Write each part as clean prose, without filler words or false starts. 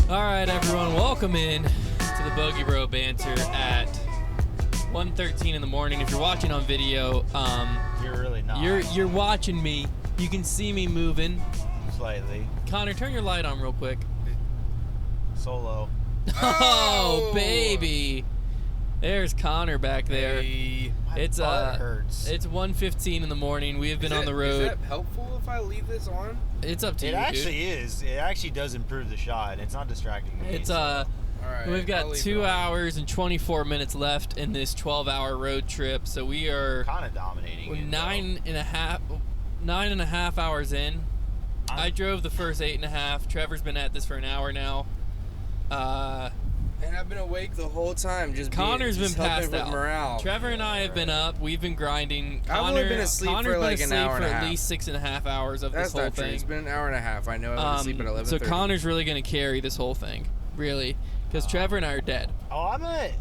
All right, everyone, welcome in to the Bogey Bro Banter at 1:13 in the morning. If you're watching on video, you're really not. You're watching me. You can see me moving slightly. Konner, turn your light on real quick. Solo. Oh, baby! There's Konner back there. Hey. It's butt hurts. It's 1:15 in the morning. We have been on the road. Is that helpful if I leave this on? It's up to you, It actually is. It actually does improve the shot. It's not distracting me. It's All right, we've got I'll leave 2 it on. hours and 24 minutes left in this 12-hour road trip. So we are kind of dominating. we're it, nine and a half hours in. I drove the first 8.5. Trevor's been at this for an hour now. And I've been awake the whole time. Konner's been passed with out. morale. Trevor and I have been up. We've been grinding. I've only been asleep Konner's for like been an asleep hour for and a at half. least 6.5 hours of That's this whole not true. thing. It's been an hour and a half. I know I went to sleep at 11:30. So Konner's really going to carry this whole thing, really, because Trevor and I are dead.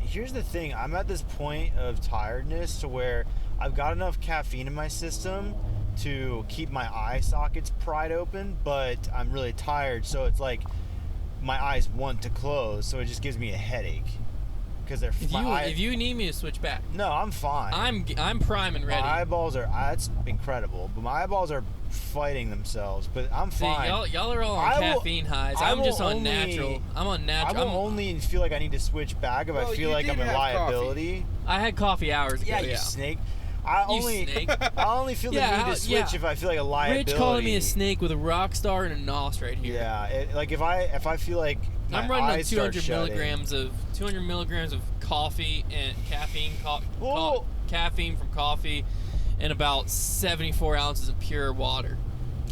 Here's the thing. I'm at this point of tiredness to where I've got enough caffeine in my system to keep my eye sockets pried open, but I'm really tired, so it's like my eyes want to close, so it just gives me a headache. Because they're If you need me to switch back, no, I'm fine. I'm prime and ready. My eyeballs are that's incredible, but my eyeballs are fighting themselves. But I'm fine. Y'all are all on caffeine highs. I'm just on natural. I'm on natural. I will only feel like I need to switch back if I feel like I'm a liability. I had coffee hours ago. Yeah, you snake. I only feel the need to switch if I feel like a liability. Rich calling me a snake with a rock star and a nos right here. Yeah, like if I feel like my I'm running on eyes 200 start milligrams of coffee and caffeine, caffeine from coffee, and about 74 ounces of pure water.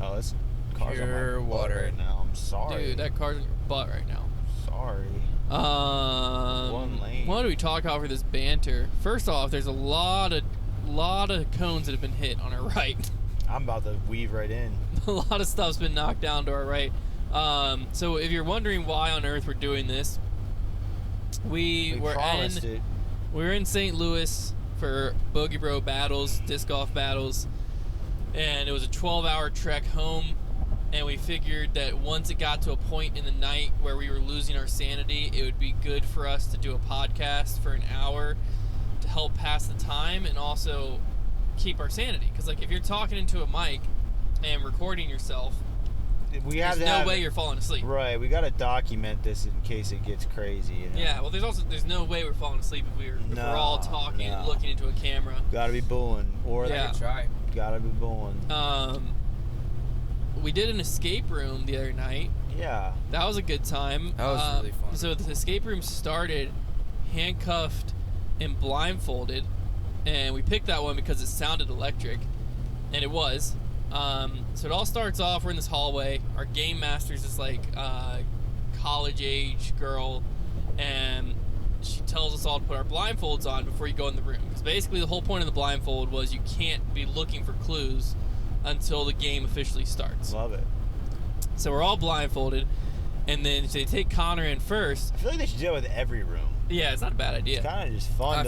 Oh, this car's Pure on my water butt right now. I'm sorry. Dude, that car's in your butt right now. Sorry. One lane. What do we talk about for this banter? First off, there's a lot of cones that have been hit on our right. I'm about to weave right in. A lot of stuff's been knocked down to our right. So if you're wondering why on earth we're doing this, we were in St. Louis for Bogey Bro battles, disc golf battles, and it was a 12-hour trek home. And we figured that once it got to a point in the night where we were losing our sanity, it would be good for us to do a podcast for an hour to help pass the time and also keep our sanity. Because like if you're talking into a mic and recording yourself, there's no way you're falling asleep. Right, we got to document this in case it gets crazy. You know? Yeah, well, there's no way we're falling asleep if we're all talking and looking into a camera. Got to be booing, or try. Got to be booing. We did an escape room the other night. Yeah, that was a good time. That was really fun. So the escape room started handcuffed and blindfolded, and we picked that one because it sounded electric, and it was. So it all starts off, we're in this hallway. Our game master's this like college age girl, and she tells us all to put our blindfolds on before you go in the room. Because basically the whole point of the blindfold was you can't be looking for clues until the game officially starts. Love it. So we're all blindfolded, and then they take Konner in first. I feel like they should do it with every room. Yeah, it's not a bad idea. It's kind of just fun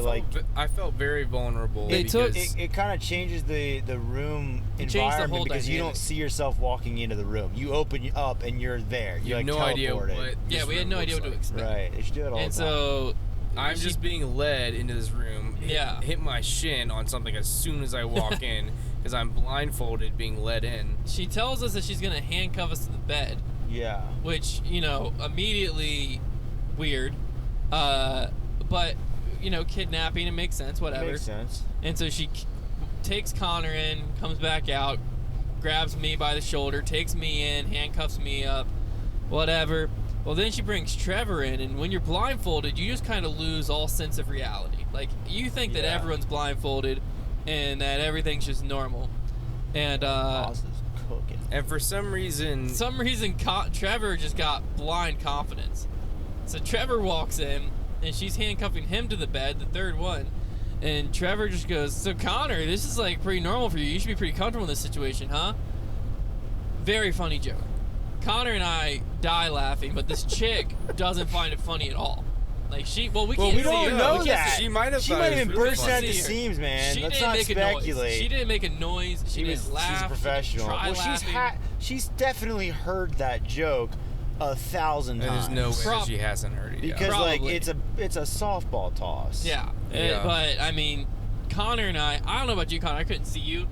I felt very vulnerable. It kind of changes the room environment because you don't see yourself walking into the room. You open up and you're there. You have no idea what. Yeah, we had no idea what to expect. Right, they should do it all the time. And so I'm just being led into this room. Hit my shin on something as soon as I walk in because I'm blindfolded, being led in. She tells us that she's gonna handcuff us to the bed. Yeah. Which immediately weird. But kidnapping, it makes sense, whatever. It makes sense. And so she takes Konner in, comes back out, grabs me by the shoulder, takes me in, handcuffs me up, whatever. Well, then she brings Trevor in, and when you're blindfolded, you just kind of lose all sense of reality. Like, you think that everyone's blindfolded and that everything's just normal. And cooking. And for some reason, Trevor just got blind confidence. So Trevor walks in, and she's handcuffing him to the bed, the third one. And Trevor just goes, "So Konner, this is like pretty normal for you. You should be pretty comfortable in this situation, huh?" Very funny joke. Konner and I die laughing, but this chick doesn't find it funny at all. Like we can't we don't know that. She might have been bursting at the see her. seams, man. Let's not make speculate. a noise. She didn't make a noise. She didn't laugh. She's a professional. She didn't try laughing. She's definitely heard that joke 1,000 times. There's no way that she hasn't heard it. Because Probably. like it's a softball toss. Yeah. But I mean, Konner and I don't know about you, Konner. I couldn't see you.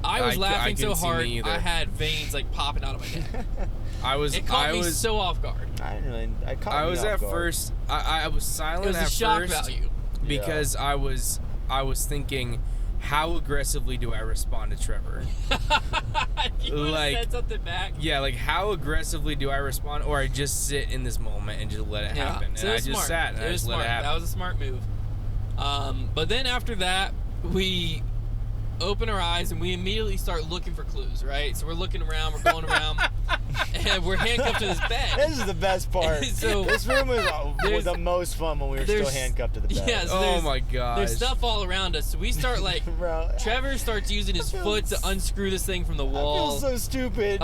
I was laughing so hard, I had veins like popping out of my neck. It caught me so off guard. I was at first. I was silent. It was at a shock first value because I was thinking, how aggressively do I respond to Trevor? You said something back. Yeah, like how aggressively do I respond, or I just sit in this moment and just let it happen? So and I just sat and I just let it happen. That was a smart move. But then after that, we open our eyes and we immediately start looking for clues, right? So we're looking around, we're going around, and we're handcuffed to this bed. This is the best part. So this room was the most fun when we were still handcuffed to the bed. Yeah, so oh my god. There's stuff all around us. So we start like, Trevor starts using his foot to unscrew this thing from the wall. I feel so stupid.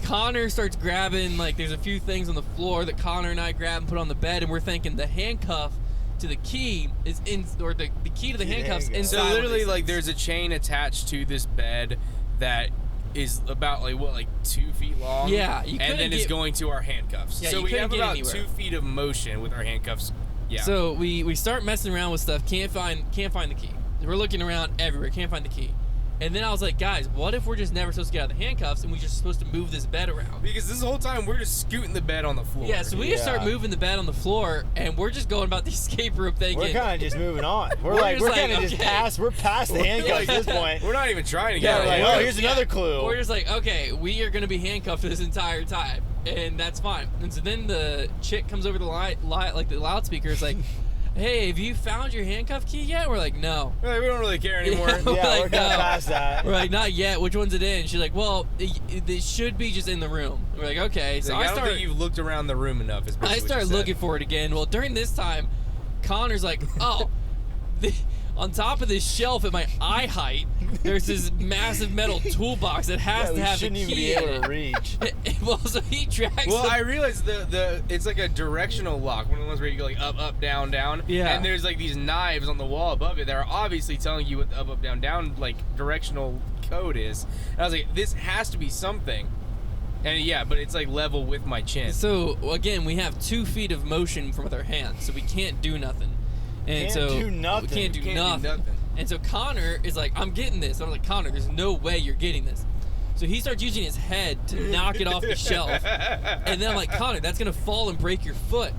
Konner starts grabbing, like there's a few things on the floor that Konner and I grab and put on the bed, and we're thinking the handcuff to the key is in, or the key to the handcuffs inside. So literally, like, there's a chain attached to this bed that is about 2 feet long. Yeah, and then it's going to our handcuffs. Yeah, so you we have about anywhere. 2 feet of motion with our handcuffs. Yeah. So we start messing around with stuff. Can't find the key. We're looking around everywhere. Can't find the key. And then I was like, guys, what if we're just never supposed to get out of the handcuffs and we're just supposed to move this bed around? Because this whole time we're just scooting the bed on the floor. Yeah, so we just start moving the bed on the floor, and we're just going about the escape room thinking. We're kind of just moving on. We're kind of just past. We're past the handcuffs at this point. We're not even trying to get out. Like, oh, here's another clue. We're just like, okay, we are going to be handcuffed this entire time, and that's fine. And so then the chick comes over the the loudspeaker, is like, hey, have you found your handcuff key yet? We're like, no. We don't really care anymore. We're kind of past that. We're like, not yet. Which one's it in? She's like, well, it should be just in the room. We're like, okay. So I don't think you've looked around the room enough. I started looking for it again. Well, during this time, Konner's like, oh, on top of this shelf at my eye height, there's this massive metal toolbox that has to have the key. Shouldn't even be able to reach. Well, so he tracks. Well, I realized it's like a directional lock, one of the ones where you go like up, down, down. Yeah. And there's like these knives on the wall above it that are obviously telling you what the up, down like directional code is. And I was like, this has to be something. And yeah, but it's like level with my chin. So again, we have 2 feet of motion with our hands, so we can't do nothing. And We can't do nothing. And so Konner is like, I'm getting this. I'm like, Konner, there's no way you're getting this. So he starts using his head to knock it off the shelf. And then I'm like, Konner, that's going to fall and break your foot.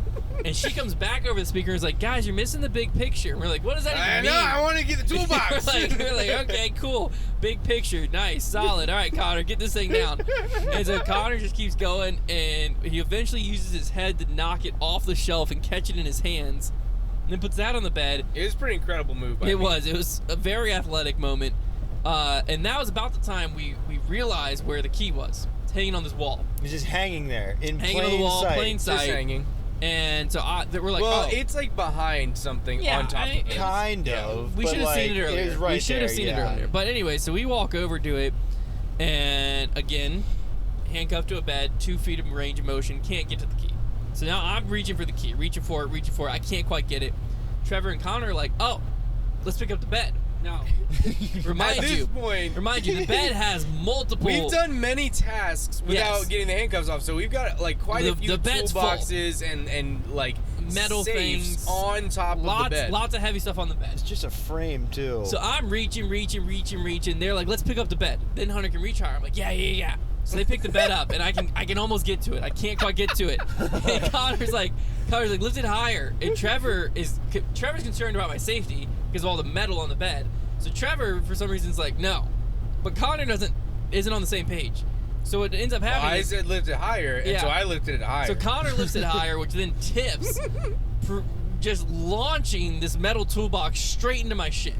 And she comes back over the speaker and is like, guys, you're missing the big picture. And we're like, what does that even mean? I want to get the toolbox. we're like, okay, cool. Big picture. Nice. Solid. All right, Konner, get this thing down. And so Konner just keeps going, and he eventually uses his head to knock it off the shelf and catch it in his hands. And then puts that on the bed. It was a pretty incredible move by me. It was a very athletic moment. And that was about the time we realized where the key was. It's hanging on this wall. It's just hanging there in hanging plain on the wall, sight. plain sight. Just hanging. And so we're like, well, oh. it's like behind something on top of it. Kind of. We should have seen it earlier. It was right we should have seen it earlier. But anyway, so we walk over to it, and again, handcuffed to a bed, 2 feet of range of motion, can't get to the key. So now I'm reaching for the key, reaching for it. I can't quite get it. Trevor and Konner are like, oh, let's pick up the bed. Now, remind you, the bed has multiple. We've done many tasks without getting the handcuffs off, so we've got like quite a few toolboxes and like metal things on top of the bed. Lots of heavy stuff on the bed. It's just a frame too. So I'm reaching. They're like, let's pick up the bed. Then Hunter can reach higher. I'm like, yeah. So they pick the bed up, and I can almost get to it. I can't quite get to it. And Konner's like, lift it higher. And Trevor's concerned about my safety because of all the metal on the bed. So Trevor, for some reason, is like, no. But Konner isn't on the same page. So what ends up happening I said lift it higher, and so I lifted it higher. So Konner lifts it higher, which then tips, just launching this metal toolbox straight into my shin.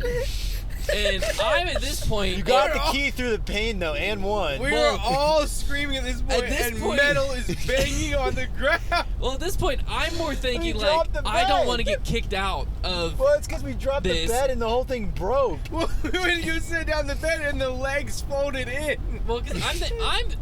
And I'm at this point. You got the key through the pane though, and won. We were all screaming at this point, and metal is banging on the ground. Well, at this point, I'm more thinking like, I don't want to get kicked out of. Well, it's because we dropped the bed and the whole thing broke. Well, when you sit down the bed and the legs folded in. Well, because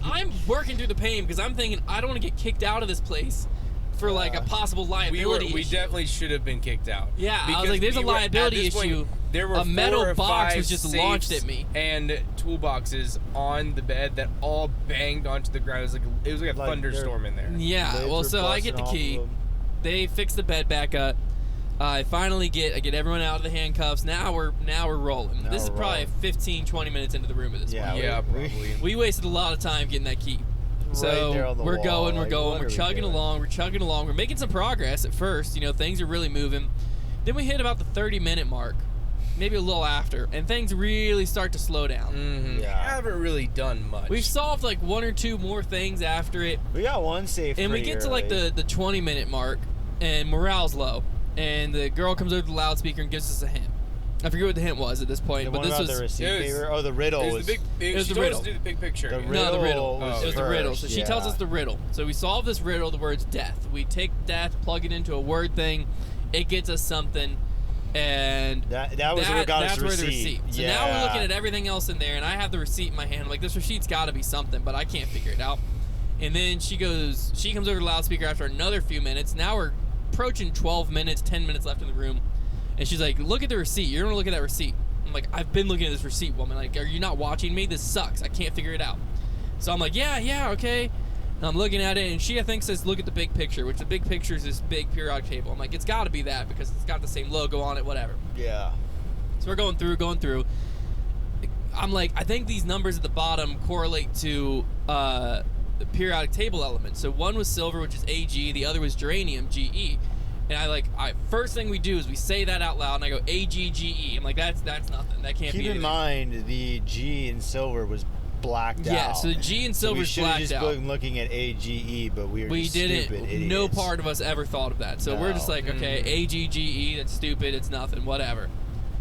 I'm working through the pain because I'm thinking I don't want to get kicked out of this place for like a possible liability issue. We definitely should have been kicked out. Yeah, I was like, there's a liability issue. There were a metal 4 or box 5 was just safes launched at me. and toolboxes on the bed that all banged onto the ground. It was like a thunderstorm in there. Yeah, Lids well, were so I get the busting key. off of 'em. They fix the bed back up. I finally get everyone out of the handcuffs. Now we're rolling. Now This is we're probably rolling. 15, 20 minutes into the room at this Yeah, point. Yeah, we- probably. We wasted a lot of time getting that key. Right So there on the we're wall, going, like, what we're are we chugging doing? along, we're making some progress at first. You know, things are really moving. Then we hit about the 30-minute mark, maybe a little after, and things really start to slow down. Mm-hmm. Yeah. Haven't really done much. We've solved like 1 or 2 more things after it. We got one safe. And we pretty get to like early. the 20-minute mark, and morale's low. And the girl comes over to the loudspeaker and gives us a hint. I forget what the hint was at this point, The but one this about was the receipt it was- paper. Oh, the riddle It was. was the big. it was she the told us riddle. to do the big picture. The again. No, the riddle. was It was the riddle. So she first, tells yeah. us the riddle. So we solve this riddle. The word's death. We take death, plug it into a word thing. It gets us something, and That was what got us that's the where the receipt. receipt. So now we're looking at everything else in there, and I have the receipt in my hand. I'm like, this receipt's got to be something, but I can't figure it out. And then she comes over to the loudspeaker after another few minutes. Now we're approaching 12 minutes, 10 minutes left in the room. And she's like, look at the receipt. You're going to look at that receipt. I'm like, I've been looking at this receipt, woman. Like, are you not watching me? This sucks. I can't figure it out. So I'm like, yeah, okay. And I'm looking at it, and she, I think, says, look at the big picture, which the big picture is this big periodic table. I'm like, it's got to be that because it's got the same logo on it, whatever. Yeah. So we're going through. I'm like, I think these numbers at the bottom correlate to the periodic table elements. So one was silver, which is AG. The other was geranium, GE. And first thing we do is we say that out loud, and I go AGGE. I'm like, that's nothing. That can't be Keep in anything. mind, the G in silver was blacked out. Yeah, so the G in silver is so we blacked should have out. just been looking at AGE, but we were We just didn't. stupid idiots. No part of us ever thought of that. So we're just No. like, okay, AGGE. That's stupid. It's nothing. Whatever.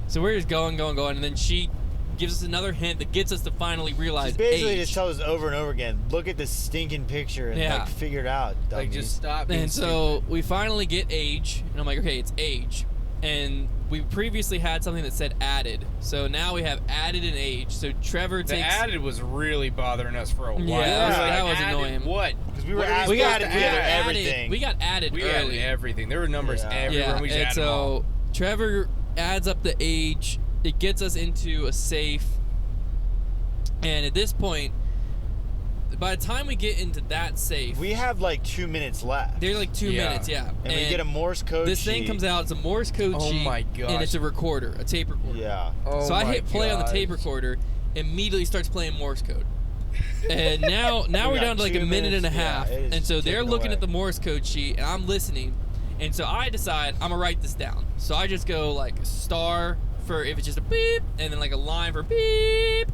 So we're just going, and then she gives us another hint that gets us to finally realize Just basically age. just tells us over and over again, look at this stinking picture and Yeah. like figure it out. Like, dummies. just stop. being And so we finally get age, and I'm like, okay, it's age. And we previously had something that said added. So now we have added and age. So Trevor The takes... added was really bothering us for a while. Yeah, We were that was added annoying. What? because we were What are added, we we supposed added to together add? everything. We got added We early. added everything. There were numbers Yeah. everywhere. Yeah, We just and added them all. so Trevor adds up the age. It gets us into a safe. And at this point, by the time we get into that safe, We have like 2 minutes left. there's like 2 Yeah. minutes, yeah. and we get a Morse code This thing sheet. comes out. It's a Morse code Oh sheet, my gosh. and it's a recorder, a tape recorder. Yeah. Oh So I my hit play on the tape gosh. recorder, immediately starts playing Morse code. And now We we're got down to like 2 a minute and a minutes, yeah, half. it is And so they're ticking looking away. at the Morse code sheet, and I'm listening. And so I decide I'm going to write this down. So I just go like star for if it's just a beep, and then like a line for beep.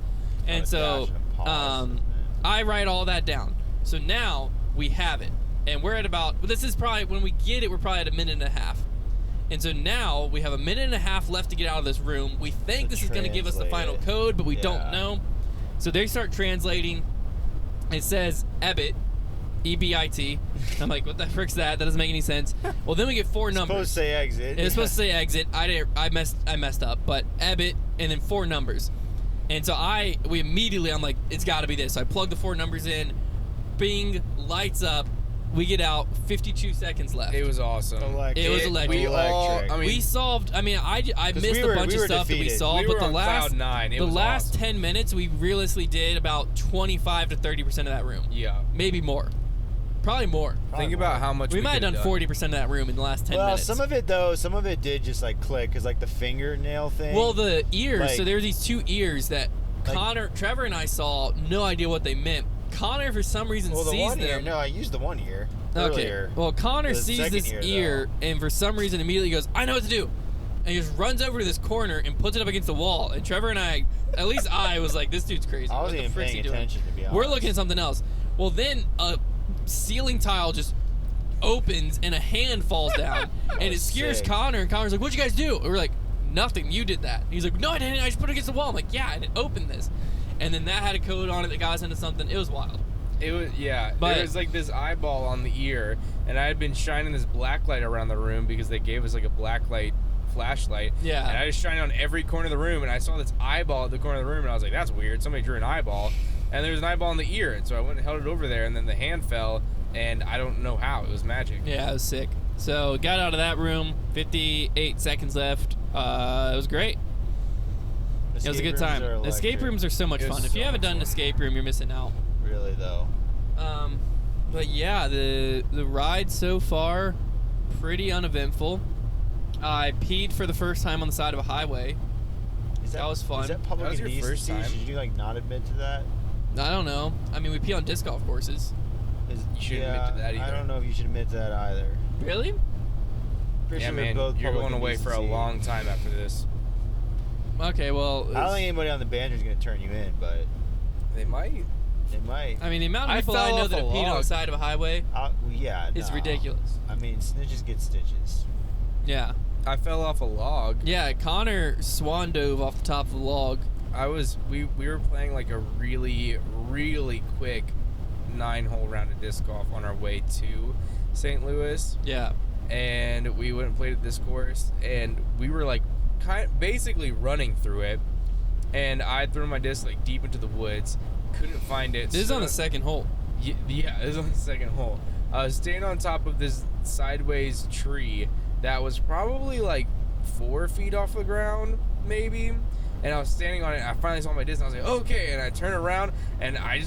And a so dash and a pause, isn't it? I write all that down. So now we have it. And we're at about, this is probably, when we get it, we're probably at a minute and a half. And so now we have a minute and a half left to get out of this room. We think To this is going to give us the final translate it. code, but we don't Yeah. know. So they start translating. It says EBIT, EBIT. I'm like, what the frick's that? That doesn't make any sense. Well, then we get 4 numbers. Supposed to say exit. It's supposed to say exit. I messed up, but EBIT and then 4 numbers. And so we immediately, I'm like, it's got to be this. So I plug the 4 numbers in. Bing, lights up. We get out. 52 seconds left. It was awesome. Electric. It was electric. We all, Electric. I mean, We solved. I mean, I 'Cause missed we a were- bunch we of were stuff that we defeated. solved, We but were the on last cloud nine. It the was last awesome. 10 minutes, we realistically did about 25 to 30% of that room. yeah. Maybe more. Probably more. Think about how much We might have done 40% of that room in the last 10 Well, minutes. some of it did just like click because like the fingernail thing. Well, the ears. Like- so there were these 2 ears that Like- Trevor and I saw. No idea what they meant. Konner, for some reason, well, the sees one ear. them. No, I used the one ear earlier. Okay. Well, Konner The sees second this ear, though. and for some reason immediately goes, I know what to do. And he just runs over to this corner and puts it up against the wall. And Trevor and I, at least I was like, this dude's crazy. I What wasn't the even frick's paying he doing? attention, to be honest. We're looking at something else. Well, then a ceiling tile just opens and a hand falls down. And it scares sick. Konner. And Connor's like, what'd you guys do? And we're like, nothing. You did that. And he's like, no, I didn't. I just put it against the wall. I'm like, yeah, and it opened this. And then that had a code on it that got us into something. It was wild. It was, yeah. But- there was like this eyeball on the ear, and I had been shining this black light around the room because they gave us like a black light flashlight. Yeah. And I just shined on every corner of the room, and I saw this eyeball at the corner of the room, and I was like, that's weird. Somebody drew an eyeball, and there was an eyeball in the ear, and so I went and held it over there, and then the hand fell, and I don't know how. It was magic. Yeah, it was sick. So got out of that room. 58 seconds left. It was great. It was a good time. Escape rooms are so much fun. If you haven't done an escape room, you're missing out. Really though. But yeah, the ride so far, pretty uneventful. I peed for the first time on the side of a highway. That was fun. Is that public That was your first time? Should you like not admit to that? I don't know. I mean, we pee on disc golf courses. You shouldn't admit to that either. I don't know if you should admit to that either. Really? Pretty Yeah, sure man, both you're public going away for a indecency. long time after this. Okay, well. I don't think anybody on the Banter is going to turn you in, but They might. they might. I mean, the amount of I people fell I know off that a have peed on the log. side of a highway Well, yeah, is no. ridiculous. I mean, snitches get stitches. Yeah. I fell off a log. Yeah, Konner swan dove off the top of the log. We were playing like a really, really quick 9-hole round of disc golf on our way to St. Louis. Yeah. And we went and played at this course, and we were like basically running through it, and I threw my disc like deep into the woods, couldn't find it. This is on the second hole. Yeah, this is on the second hole. I was standing on top of this sideways tree that was probably like 4 feet off the ground, maybe, and I was standing on it, and I finally saw my disc, and I was like, okay, and I turned around, and I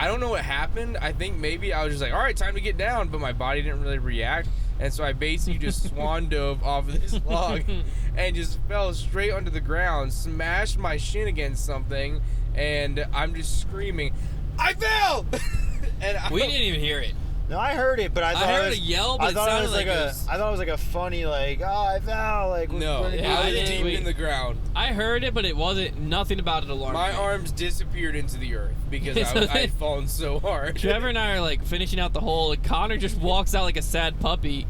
don't know what happened. I think maybe I was just like, all right, time to get down, but my body didn't really react. And so I basically just swan dove off of this log and just fell straight onto the ground, smashed my shin against something, and I'm just screaming, I fell! And We didn't even hear it. No, I heard it, but I thought I heard it was, a yell, but I it thought sounded it was like like I thought it was like a funny like, oh, I fell, like no, what did yeah, I you was do? deep in the ground. I heard it, but it wasn't. Nothing about it alarmed My me. arms disappeared into the earth because So I had fallen so hard. Trevor and I are like finishing out the hole, and Konner just walks out like a sad puppy.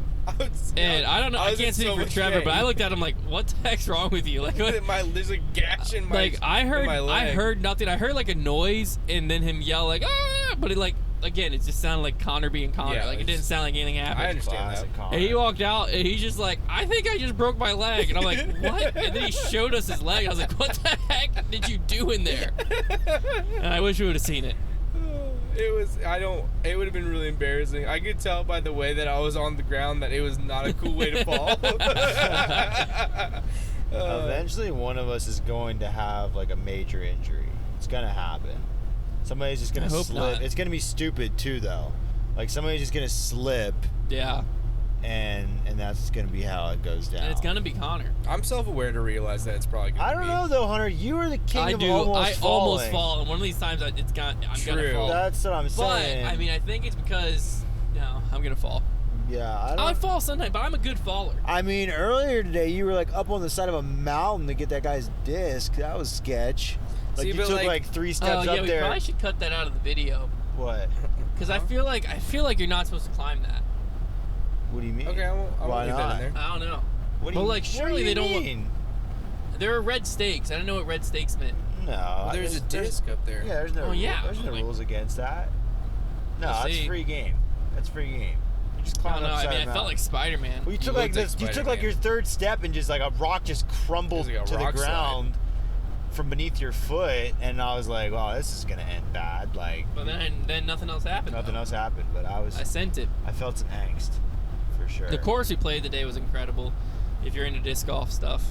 And I don't know. I was in can't speak so for much Trevor, but I pain. looked at him like, "What the heck's wrong with you?" Like, what? There's a gash in my Like I in my leg. heard nothing. I heard like a noise, and then him yell like, "Ah!" But it like again, it just sounded like Konner being Konner. Yeah, like it it's- didn't sound like anything happened. I understand Classic that. Konner. And he walked out, and he's just like, "I think I just broke my leg," and I'm like, "What?" And then he showed us his leg. I was like, "What the heck did you do in there?" And I wish we would have seen it. It would have been really embarrassing. I could tell by the way that I was on the ground that it was not a cool way to fall. Eventually, one of us is going to have like a major injury. It's gonna happen. Somebody's just gonna I hope slip. not. It's gonna be stupid too, though. Like somebody's just gonna slip, Yeah, and that's gonna be how it goes down. and it's gonna be Konner. I'm self-aware to realize that it's probably going to I be. don't know though, Hunter. You are the king I of do. almost I falling. almost fall, and one of these times I'm gonna True. fall. That's what I'm But saying. I mean, I think it's because no, I'm gonna fall. yeah, I fall sometimes, but I'm a good faller. I mean, earlier today you were like up on the side of a mountain to get that guy's disc. That was sketch. Like See, you but, took like- like 3 Oh steps yeah, up we there. probably should cut that out of the video What? because I feel like you're not supposed to climb that. What do you mean? Okay, I won't Why leave that not? in there. I don't know. What do But, you, like, what surely do they you don't want- mean? There are red stakes. I don't know what red stakes meant. No. Well, there's a disc up there. Yeah, there's no. Oh, yeah. There's no Like- rules against that. No, We'll that's see. free game. That's free game. You just I climb don't know. upside I mean, I a felt mountain. like Spider-Man. Well, you took You like looked this. like You took like your Spider-Man. 3rd step and just like a rock just crumbled It was like a to the rock slide. ground from beneath your foot, and I was like, "Wow, this is gonna end bad." Like But then nothing else happened. nothing though. else happened, but I sent it. I felt some angst for sure. The course we played today was incredible. If you're into disc golf stuff.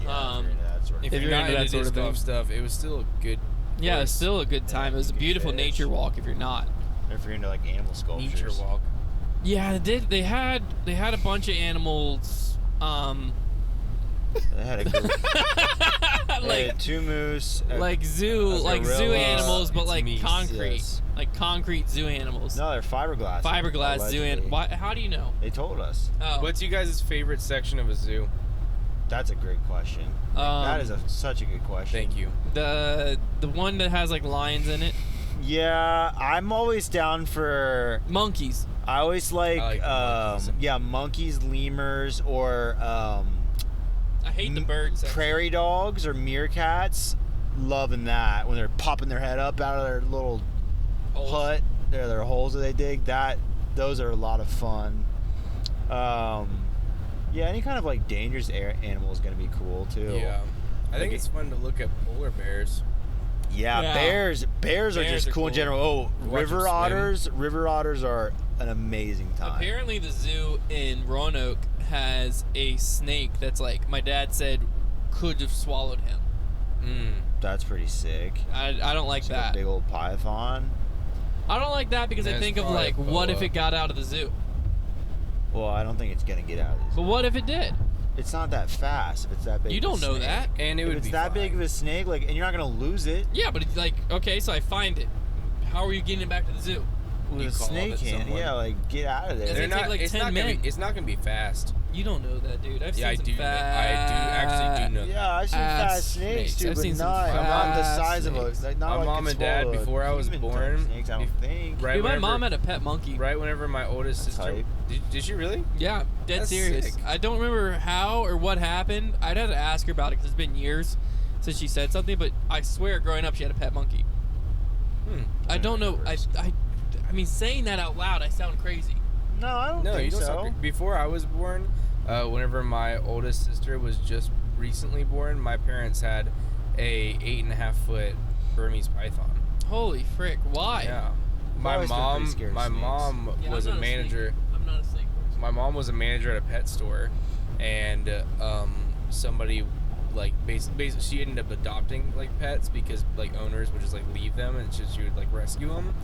Yeah, if you're into that sort of If If you're you're not into into that sort disc of golf thing. stuff, it was still a good. Yeah, it was course. still a good time. It was a good beautiful fish. nature walk. If you're not. If you're into like animal sculptures. nature walk. Yeah, they had a bunch of animals. They had a group. They like had 2 moose. like zoo a like zoo gorilla. animals, but It's like meese, concrete, yes. like concrete zoo animals. No, they're fiberglass. Fiberglass zoo allegedly. animals. How do you know? They told us. Oh, What's you guys' favorite section of a zoo? That's a great question. That is such a good question. Thank you. the one that has like lions in it, Yeah, I'm always down for. monkeys. I always like, I like monkeys. monkeys, lemurs, or I hate the birds. prairie dogs or meerkats. Loving that when they're popping their head up out of their little hut, their holes that they dig. Those are a lot of fun. Yeah, any kind of like dangerous animal is gonna be cool too. Yeah. I think Like it's fun to look at polar bears. Yeah, Yeah. bears are Bears just are cool in cool. general. Oh, Watch 'em river swim. otters. River otters are an amazing time. Apparently, the zoo in Roanoke has a snake that's like my dad said could have swallowed him. That's pretty sick. I don't like It's that. a big old python. I don't like that because I That's think of probably like, a what if boa. it got out of the zoo? Well, I don't think it's gonna get out of this. But what if it did? It's not that fast if it's that big. You of a don't know snake. that. And it If would it's be that fine. big of a snake, like, and you're not gonna lose it. Yeah, but it's like, okay, so I find it. How are you getting it back to the zoo? With You a call snake it hand, someone. yeah, like get out of there. Does it take, like, it's 10 not gonna men? be, it's not gonna be fast. You don't know that, dude. I've Yeah, I seen do. some I fast. do actually do know. Yeah, I've seen Ass fast snakes snakes. too, I've but seen some not the fast size of snakes. a. Like, not My like mom could and dad, swallow a before I was human type born, snakes, I don't think. Right Dude, my whenever- mom had a pet monkey. Right whenever my oldest That's sister, hype. did she really? Yeah, dead That's serious. sick. I don't remember how or what happened. I'd have to ask her about it because it's been years since she said something. But I swear, growing up, she had a pet monkey. I don't know. I mean, saying that out loud, I sound crazy. No, I don't No, think you don't so. sound before I was born, whenever my oldest sister was just recently born, my parents had a 8.5 foot Burmese python. Holy frick! Why? Yeah. My always been pretty scared of my snakes. mom Yeah, was I'm a not manager. I'm not a snake person. My mom was a manager at a pet store, and somebody like basically she ended up adopting like pets because like owners would just like leave them and she would like rescue them.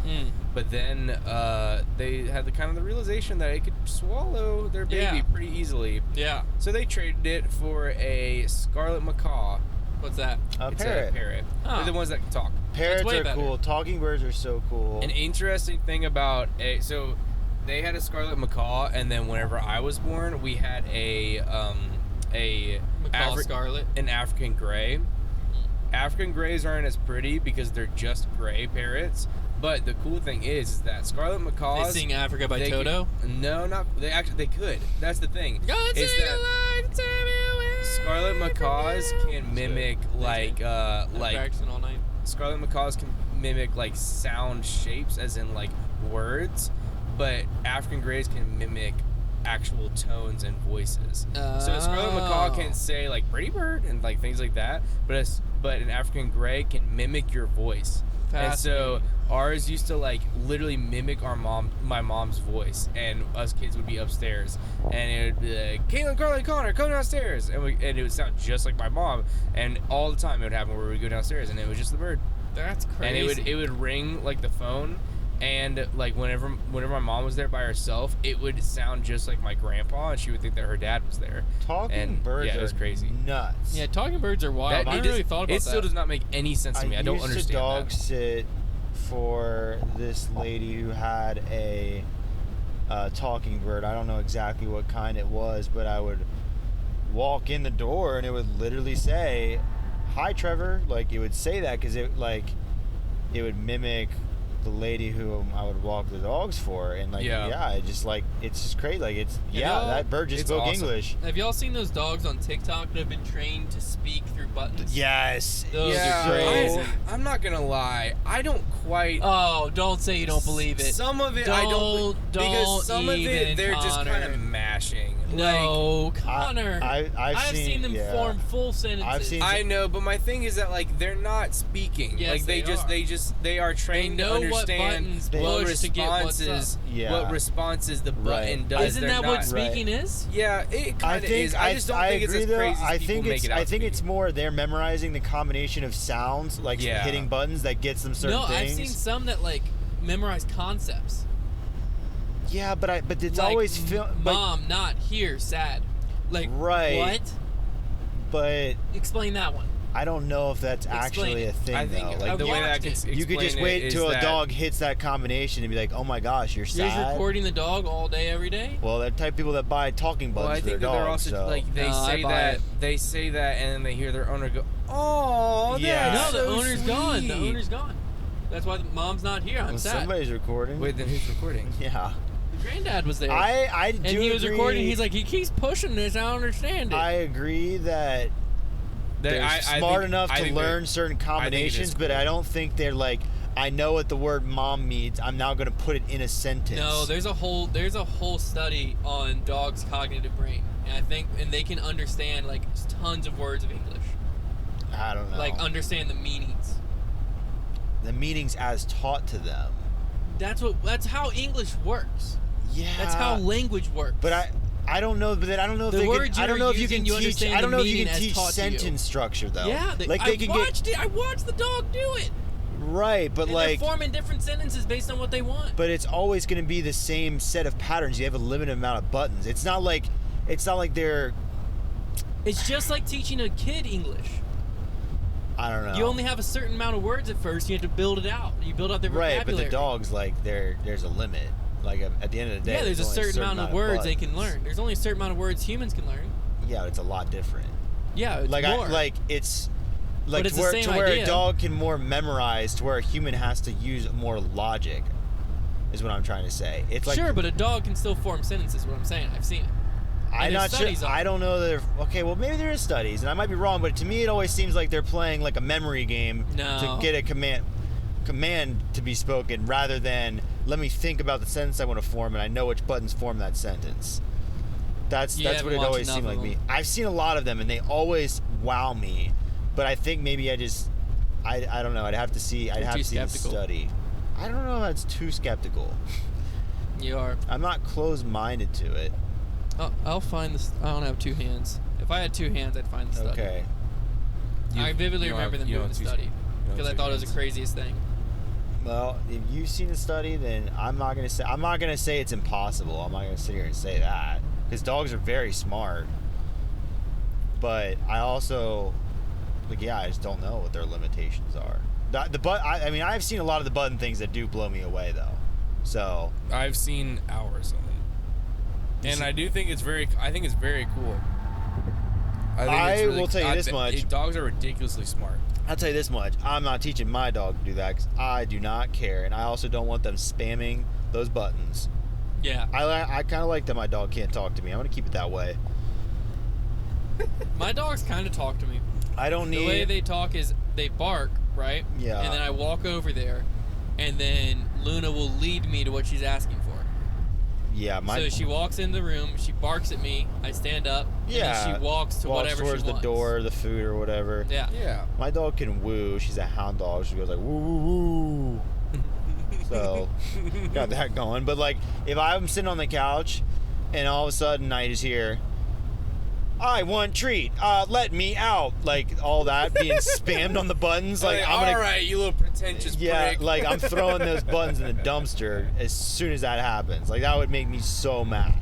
But then they had the kind of the realization that it could swallow their baby Yeah. pretty easily, Yeah. so they traded it for a scarlet macaw. What's that? A It's parrot. a parrot. Oh. They're the ones that can talk. Parrots way are better. cool. Talking birds are so cool. An interesting thing about so they had a scarlet macaw, and then whenever I was born, we had a Macaw Scarlet. an African gray. African grays aren't as pretty because they're just gray parrots. But the cool thing is that scarlet They macaws. sing Africa by they Toto. No, not they. Actually, they could. That's the thing. God Is save that the light, take me away scarlet macaws from you. can mimic like I'm like practicing all night. scarlet macaws can mimic like sound shapes, as in like words, but African grays can mimic actual tones and voices. So a scarlet macaw Oh. can say like "pretty bird" and like things like that, but an African gray can mimic your voice. And so ours used to like literally mimic my mom's voice, and us kids would be upstairs, and it would be like, "Caitlin, Carly, Connor, come downstairs," and it would sound just like my mom, and all the time it would happen where we would go downstairs, and it was just the bird. That's crazy. And it would ring like the phone, and like whenever my mom was there by herself, it would sound just like my grandpa, and she would think that her dad was there. Talking and, birds yeah, it was are crazy. nuts. Yeah, talking birds are wild. I never really thought about it that. still does not make any sense to me. I don't used understand to dog that. sit for this lady who had a talking bird. I don't know exactly what kind it was, but I would walk in the door and it would literally say, "Hi, Trevor." Like, it would say that because it would mimic the lady who I would walk the dogs for, and it's just crazy. Like, that bird just it's spoke awesome. English. Have y'all seen those dogs on TikTok that have been trained to speak through buttons? Yes. Those Yeah, are crazy. I'm not gonna lie. I don't quite. Oh, don't say you don't believe it. Some of it I don't because Don't some of it even, they're just Konner. kind of mashing. No, Konner. I've seen them yeah. form full sentences. I've seen- I know, but my thing is that like they're not speaking. Yes, like they are trained know to what understand buttons what push to get what's responses up. Yeah. what responses the button Right. does. Isn't They're that what not- speaking is? Yeah, it I kind of think is. I just don't think agree, it's as though. crazy as I people think make it's it out I to think be. it's more they're memorizing the combination of sounds, like Yeah. hitting buttons that gets them certain No, things. I've seen some that like memorize concepts. Yeah, but it's Like, always Mom, not here, sad. Like, Right. what? but Explain that one. I don't know if that's Explain actually it. a thing I think though. Like the way that I can you could just explain wait it till is a that- dog hits that combination and be like, "Oh my gosh, you're You're just sad." recording the dog all day, every day? Well, they're the type of people that buy talking Well, buttons I for their think that they're dogs. also So. like they No, I say buy that it. they say that, and then they hear their owner go, "Oh, Yeah. No, that's the so owner's gone. The sweet." owner's gone. That's why the mom's not here. I'm Well, sad. somebody's recording. Wait, then who's recording? Yeah, The granddad was there. I do and he was agree- recording. He's like, he keeps pushing this. I don't understand it. I agree that they're smart enough to learn certain combinations, but cool. I don't think they're like, I know what the word mom means. I'm now going to put it in a sentence. No, there's a whole study on dogs' cognitive brain, and they can understand like tons of words of English, I don't know. like understand the meanings. the meanings as taught to them. That's how English works. Yeah. That's how language works. But I don't know, but then I don't know if they can. I don't know if you can teach. I don't know if you can teach sentence structure though. Yeah, I watched the dog do it. Right, but and like they're forming different sentences based on what they want. But it's always going to be the same set of patterns. You have a limited amount of buttons. It's not like they're. It's just like teaching a kid English. I don't know. You only have a certain amount of words at first. You have to build it out. You build out their vocabulary. Right, but the dogs, like, there's a limit. Like, at the end of the day, yeah, there's a certain amount of words they can learn. There's only a certain amount of words humans can learn. Yeah, it's a lot different. Yeah, it's more. It's but it's to where idea. A dog can more memorize, to where a human has to use more logic, is what I'm trying to say. It's like, sure, but a dog can still form sentences. Is what I'm saying. I've seen it. I'm not sure. I don't know that. Okay, well, maybe there is studies, and I might be wrong, but to me, it always seems like they're playing like a memory game to get a command to be spoken, rather than let me think about the sentence I want to form, and I know which buttons form that sentence. That's what it always seemed like me. I've seen a lot of them, and they always wow me, but I think maybe I don't know. I'd have to see. I'd have to see the study. I don't know. That's too skeptical. You are. I'm not closed-minded to it. I'll find this. I don't have two hands. If I had two hands, I'd find the study. Okay. I vividly remember them doing the study because I thought it was the craziest thing. Well, if you've seen the study, then I'm not gonna say it's impossible. I'm not gonna sit here and say that, because dogs are very smart. But I also, I just don't know what their limitations are. I've seen a lot of the button things that do blow me away, though. So I've seen hours of them. And I do think it's very cool. I will tell you this much. Dogs are ridiculously smart. I'll tell you this much. I'm not teaching my dog to do that, because I do not care. And I also don't want them spamming those buttons. Yeah. I kind of like that my dog can't talk to me. I'm going to keep it that way. My dogs kind of talk to me. The way they talk is they bark, right? Yeah. And then I walk over there, and then Luna will lead me to what she's asking for. Yeah, so she walks in the room, she barks at me, I stand up, and then she walks to whatever she wants. Towards the door, the food, or whatever. Yeah. Yeah. My dog can woo. She's a hound dog. She goes like woo woo woo. So got that going. But like, if I'm sitting on the couch, and all of a sudden I just hear, "I want treat. Let me out." Like all that being spammed on the buttons. Like I'm gonna. All right, you little pretentious prick. Like I'm throwing those buttons in the dumpster as soon as that happens. Like that would make me so mad.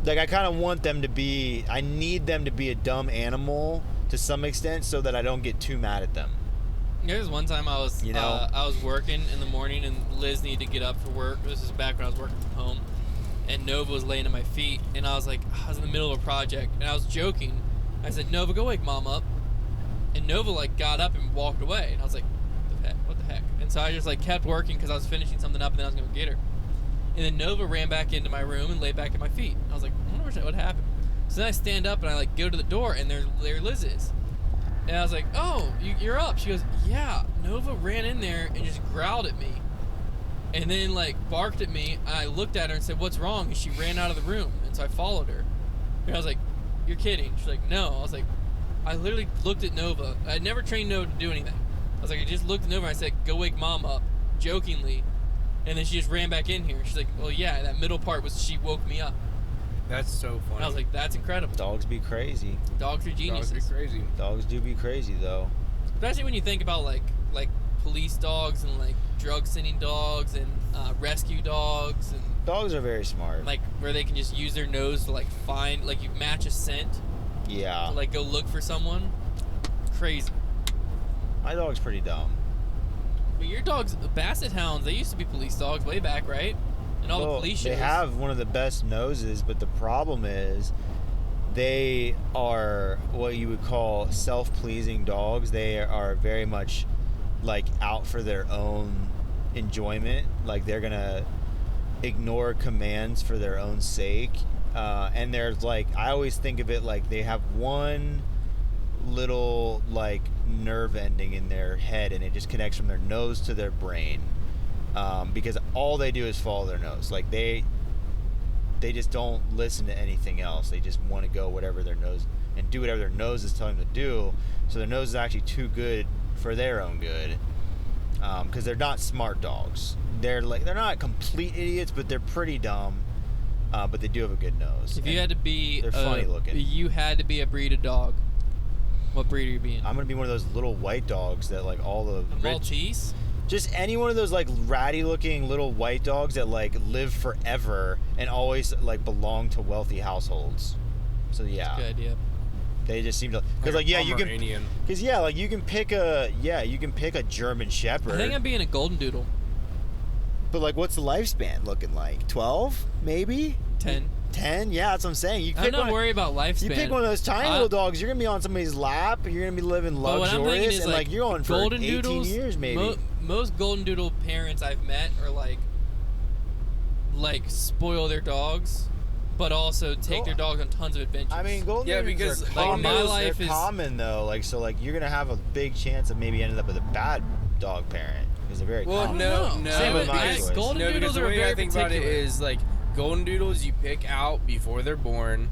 Like I kind of want them to be. I need them to be a dumb animal to some extent, so that I don't get too mad at them. There was one time I was working in the morning, and Liz needed to get up for work. This is back when I was working from home. And Nova was laying at my feet, and I was in the middle of a project, and I was joking. I said, "Nova, go wake Mom up." And Nova got up and walked away, and I was like, "What the heck?" And so I just kept working because I was finishing something up, and then I was gonna get her. And then Nova ran back into my room and laid back at my feet. I was like, "I wonder what happened." So then I stand up and I go to the door, and there Liz is. And I was like, "Oh, you're up." She goes, "Yeah." Nova ran in there and just growled at me. And then, barked at me. I looked at her and said, "What's wrong?" And she ran out of the room. And so I followed her. And I was like, "You're kidding." She's like, "No." I was like, I literally looked at Nova. I never trained Nova to do anything. I was like, I just looked at Nova and I said, "Go wake Mom up," jokingly. And then she just ran back in here. She's like, "Well, yeah, that middle part was she woke me up." That's so funny. And I was like, that's incredible. Dogs be crazy. Dogs are geniuses. Dogs be crazy. Dogs do be crazy, though. Especially when you think about, like police dogs and, drug sending dogs and rescue dogs, and dogs are very smart. Where they can just use their nose to find, you match a scent. Yeah. To go look for someone. Crazy. My dog's pretty dumb. But your dogs, Basset Hounds, they used to be police dogs way back, right? And all the police shows. They have one of the best noses, but the problem is they are what you would call self-pleasing dogs. They are very much out for their own enjoyment. They're gonna ignore commands for their own sake, and there's I always think of it they have one little nerve ending in their head, and it just connects from their nose to their brain, because all they do is follow their nose. They just don't listen to anything else. They just want to go whatever their nose and do whatever their nose is telling them to do. So their nose is actually too good for their own good, because they're not smart dogs. They're not complete idiots, but they're pretty dumb. but they do have a good nose. If you had to be, they're funny looking. You had to be a breed of dog. What breed are you being? I'm gonna be one of those little white dogs that like all the Maltese. Just any one of those like ratty looking little white dogs that like live forever and always like belong to wealthy households. So yeah, That's a good idea. they just seem to because like yeah you can because yeah like you can pick a German Shepherd. I think I'm being a golden doodle. But like, what's the lifespan looking like? 12, maybe 10. 10? Yeah, that's what I'm saying. You I'm not worried about lifespan. You pick one of those tiny little dogs, you're gonna be on somebody's lap. You're gonna be living luxurious, and like you're going for golden 18 doodles, years maybe. Most golden doodle parents I've met are like spoil their dogs, but also take their dogs on tons of adventures. I mean, golden doodles are common. My life is common though. Like so, like you're gonna have a big chance of maybe ending up with a bad dog parent because they're very common. No. Same with my because, choice. Golden no, doodles because the are way very I think particular. about it is like golden doodles you pick out before they're born,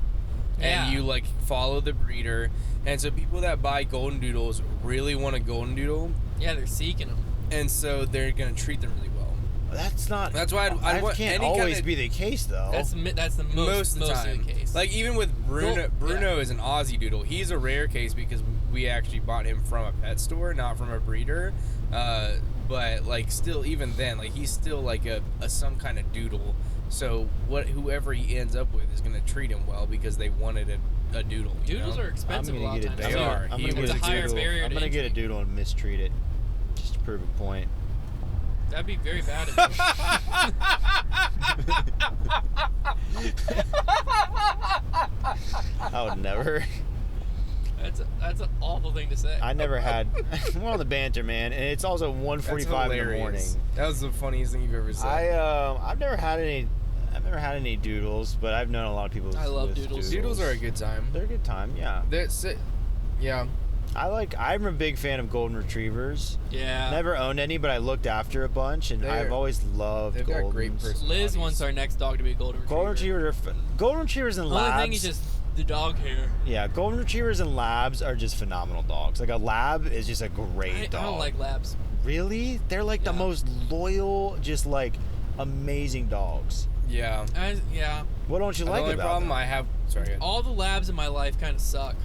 and you like follow the breeder. And so people that buy golden doodles really want a golden doodle. Yeah, they're seeking them. And so they're gonna treat them really well. That's not. That's why I want can't any always kinda, be the case though. That's the most of the time. case. Like even with Bruno is an Aussie doodle. He's a rare case because we actually bought him from a pet store, not from a breeder. But like still, even then, like he's still like a some kind of doodle. So whoever he ends up with is gonna treat him well because they wanted a doodle. Doodles are expensive a lot of times. They are. I'm gonna get a doodle and mistreat it, just to prove a point. That'd be very bad of you. I would never. That's an awful thing to say. I never had. We're on the banter, man, and it's also 1:45 in the morning. That was the funniest thing you've ever said. I've never had any doodles, but I've known a lot of people. I love with doodles. Doodles are a good time. They're a good time, yeah. Yeah. I'm a big fan of golden retrievers. Yeah. Never owned any, but I looked after a bunch, and I've always loved they've goldens. got great personalities. Liz wants our next dog to be a golden retriever. Golden retrievers and labs. The only thing is just the dog hair. Yeah, golden retrievers and labs are just phenomenal dogs. Like a lab is just a great dog. I don't like labs. Really? They're like the most loyal, just like amazing dogs. Yeah. Yeah. What don't you like about them? The only problem I have... Sorry. All the labs in my life kind of suck.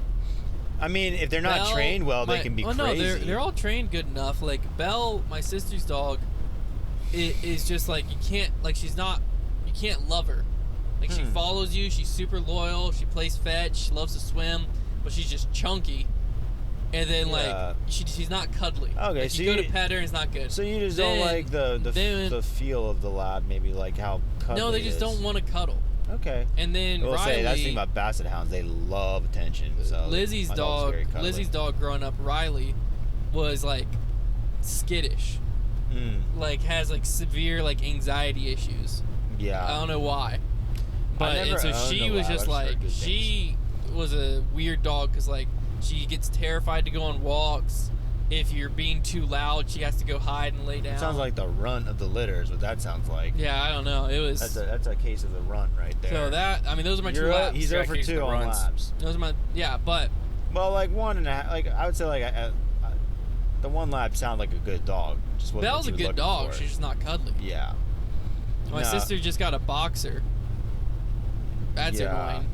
I mean, if they're not trained well, they can be crazy. No, they're all trained good enough. Like Belle, my sister's dog, is just like you can't love her. Like she follows you, she's super loyal, she plays fetch, she loves to swim, but she's just chunky. And then like she's not cuddly. Okay, like, so you go to pet her and it's not good. So you just don't like the feel of the lab, maybe like how cuddly. No, they just don't want to cuddle. Okay. And then I will say that's the thing Riley, about Basset Hounds, they love attention. So Lizzie's dog growing up, Riley, was like skittish. Like has like severe like anxiety issues. Yeah. I don't know why. But and so she was just like she was a weird dog because like she gets terrified to go on walks. If you're being too loud, she has to go hide and lay down. It sounds like the runt of the litter is what that sounds like. Yeah, I don't know. It was. That's a case of the runt right there. So those are my two labs. He's 0 for 2 on labs. Those are my but. Well, like 1.5. Like I would say, like the one lab sounded like a good dog. Just wasn't Belle's a good dog. She's just not cuddly. Yeah. My sister just got a boxer. That's annoying.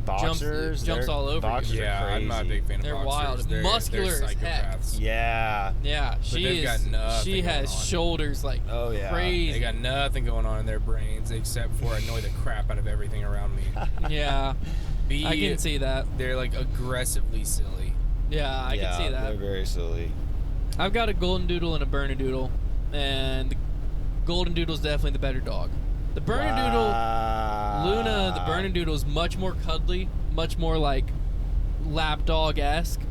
Boxers jumps all over boxers you. Yeah, are crazy. I'm not a big fan of They're boxers. wild. Muscular as heck. Yeah. Yeah, she has shoulders like crazy. They got nothing going on in their brains except for annoy the crap out of everything around me. Yeah. I can see that. They're like aggressively silly. Yeah, I can see that. They're very silly. I've got a golden doodle and a bernedoodle, and the golden doodle's definitely the better dog. The bernedoodle, Luna, the bernedoodle is much more cuddly, much more like lapdog-esque,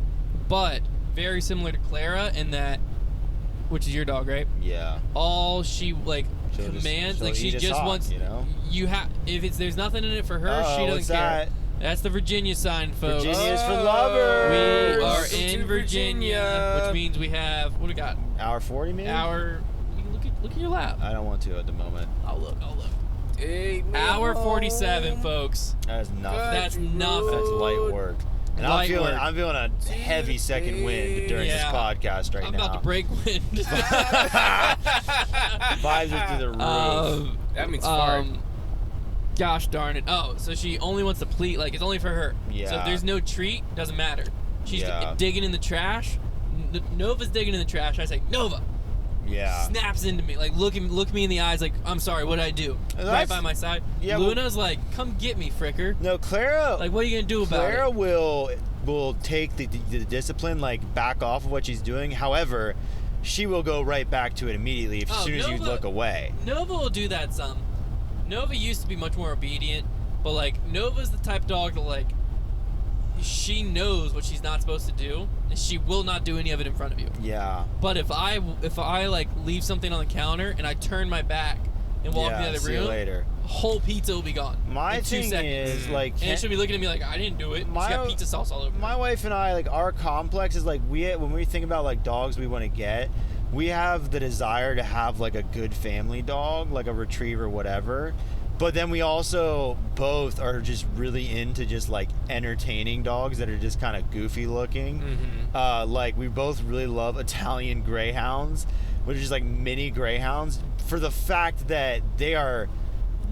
but very similar to Clara in that, which is your dog, right? Yeah. All she commands, she just wants you have. If there's nothing in it for her, she doesn't care. That's the Virginia sign, folks. Virginia's for lovers. We are in Virginia, which means we have what do we got? Hour 40, maybe. Look at your lap. I don't want to at the moment. I'll look. Hour 47, folks. That is nothing. That's nothing. That's light work. And I'm feeling a heavy second wind during this podcast right now. I'm about to break wind. Vibes are through the roof. That means fart. Gosh darn it. Oh, so she only wants to pleat, like, it's only for her. Yeah. So if there's no treat, doesn't matter. She's digging in the trash. Nova's digging in the trash. I say, Nova. Yeah. Snaps into me, like, look me in the eyes, like, I'm sorry, what did I do? Right by my side. Yeah, Luna's like, come get me, fricker. No, Clara. Like, what are you gonna do about Clara it? will take the discipline, like, back off of what she's doing. However, she will go right back to it immediately as soon as you look away. Nova will do that some. Nova used to be much more obedient, but, like, Nova's the type of dog that, like, she knows what she's not supposed to do, and she will not do any of it in front of you. Yeah. But if I like leave something on the counter and I turn my back and walk in the other see room, you later. whole pizza will be gone. My in 2 thing seconds. is, like, and she'll be looking at me like, I didn't do it. She's got pizza sauce all over. My wife and I, like, our complex is like, when we think about, like, dogs we want to get, we have the desire to have, like, a good family dog, like a retriever, whatever. But then we also both are just really into just, like, entertaining dogs that are just kind of goofy looking. Mm-hmm. Like, we both really love Italian greyhounds, which is like mini greyhounds, for the fact that they are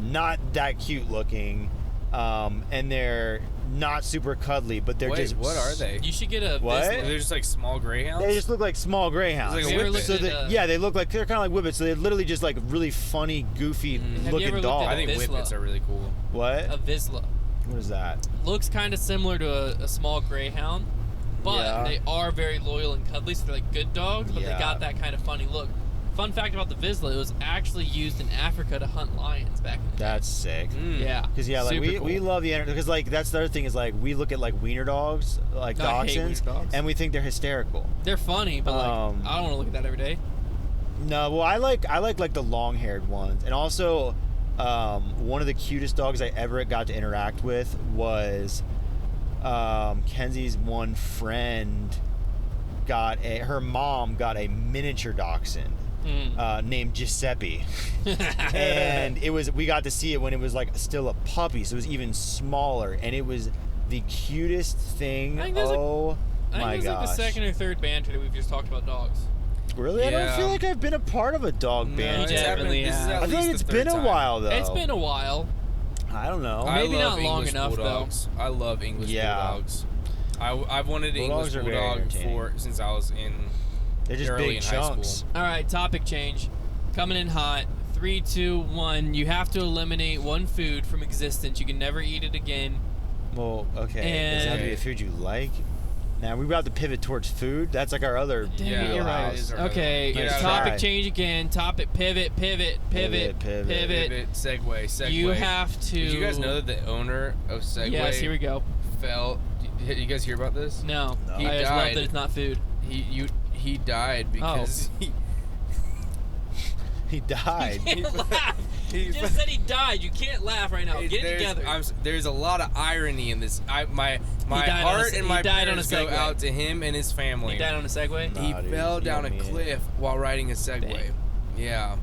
not that cute looking, and they're not super cuddly, but they're just... what are they? You should get a What? Vizsla. They're just like small greyhounds? They just look like small greyhounds. It's like a Have you ever whippet. looked So at, yeah, they look like, they're kind of like whippets. So they're literally just like really funny, goofy Have you ever looking looked dogs. at I think Vizsla. whippets are really cool. What? A Vizsla. What is that? Looks kind of similar to a small greyhound, but Yeah. they are very loyal and cuddly, so they're like good dogs, but they Yeah. got that kind of funny look. Fun fact about the Vizsla, it was actually used in Africa to hunt lions back in the day. That's sick. Yeah. Because like Super we cool. love the because like that's the other thing is like we look at like wiener dogs, like I hate dachshunds, wiener dogs. and we think they're hysterical. They're funny, but like I don't want to look at that every day. No, well I like the long haired ones, and also one of the cutest dogs I ever got to interact with was Kenzie's one friend her mom got a miniature dachshund. Named Giuseppe, and we got to see it when it was like still a puppy, so it was even smaller, and it was the cutest thing. I think there's Oh I my think it's like gosh! the second or third banter that we've just talked about dogs. Really, I don't Yeah. feel like I've been a part of a dog No, band. it's Yeah, happened- really this is have. at I feel like least it's the been third a time. while though. It's been a while. I don't know. I Maybe love not long English enough, bulldogs. I love English Yeah. bulldogs. I've wanted an Bulldogs English are very bulldog entertaining. since I was in They're just early big in high chunks. school. All right, topic change. Coming in hot. 3, 2, 1. You have to eliminate one food from existence. You can never eat it again. Well, okay. Does it have to be a food you like? Now we're about to pivot towards food. That's like our other. Damn Yeah, it, you're right. that is our Okay, other one. Nice topic try. change again. Topic pivot. Pivot. Pivot, segue. You have to. Did you guys know that the owner of Segway Yes, here we go. fell? Did you guys hear about this? No, No. He I just love died. that it's not food. He died because He died. You can't laugh. You just said he died. You can't laugh right now. Get it together. There's a lot of irony in this. My died on heart a- and he my died on a prayers go Segway. out to him and his family. He died on a Segway. No. He Nah, dude, fell you down a don't mean it. cliff while riding a Segway. Dang. Yeah.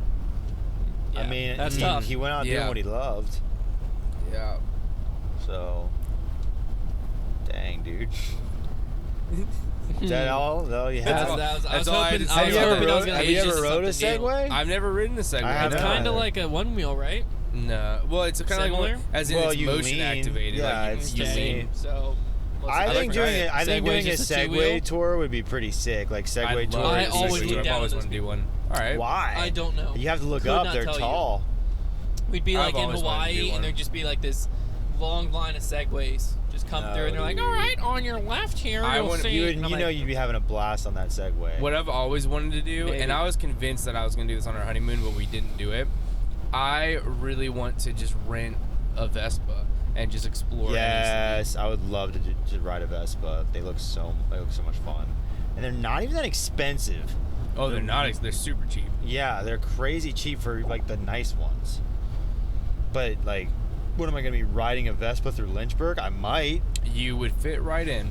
I mean, that's he, tough. he went out doing Yeah. what he loved. Yeah. So, dang, dude. Is that all? No, you That's have. all- I was That's all I had hoping. to I say was about hoping that. I was gonna Have lead you ever to rode a something new. Segway? I've never ridden a Segway. I It's haven't kind either. of like a one wheel, right? No. Well, it's kind of like Similar? one, as in Well, it's you motion lean. activated. Yeah, like it's you just lean. lean. So. I think doing it. I think Segway doing a just a Segway two-wheel? tour would be pretty sick. Like Segway I'd tour. love I to do a always Segway look tour. down I've always on wanted to those do one. All right. Why? I don't know. You have to look Could up. not They're tell you. tall. We'd be like I've in always wanted to do Hawaii, one. and there'd just be like this long line of Segways just come No, through, and they're like, dude. "All right, on your left here, I you'll wanna- see." You would, And I'm you know, like, you'd be having a blast on that Segway. What I've always wanted to do, Maybe. and I was convinced that I was going to do this on our honeymoon, but we didn't do it. I really want to just rent a Vespa and just explore. Yes, I would love to ride a Vespa. They look so much fun, and they're not even that expensive. Oh, they're not. They're super cheap. Yeah, they're crazy cheap for like the nice ones. But like, what am I gonna be riding a Vespa through Lynchburg? I might. You would fit right in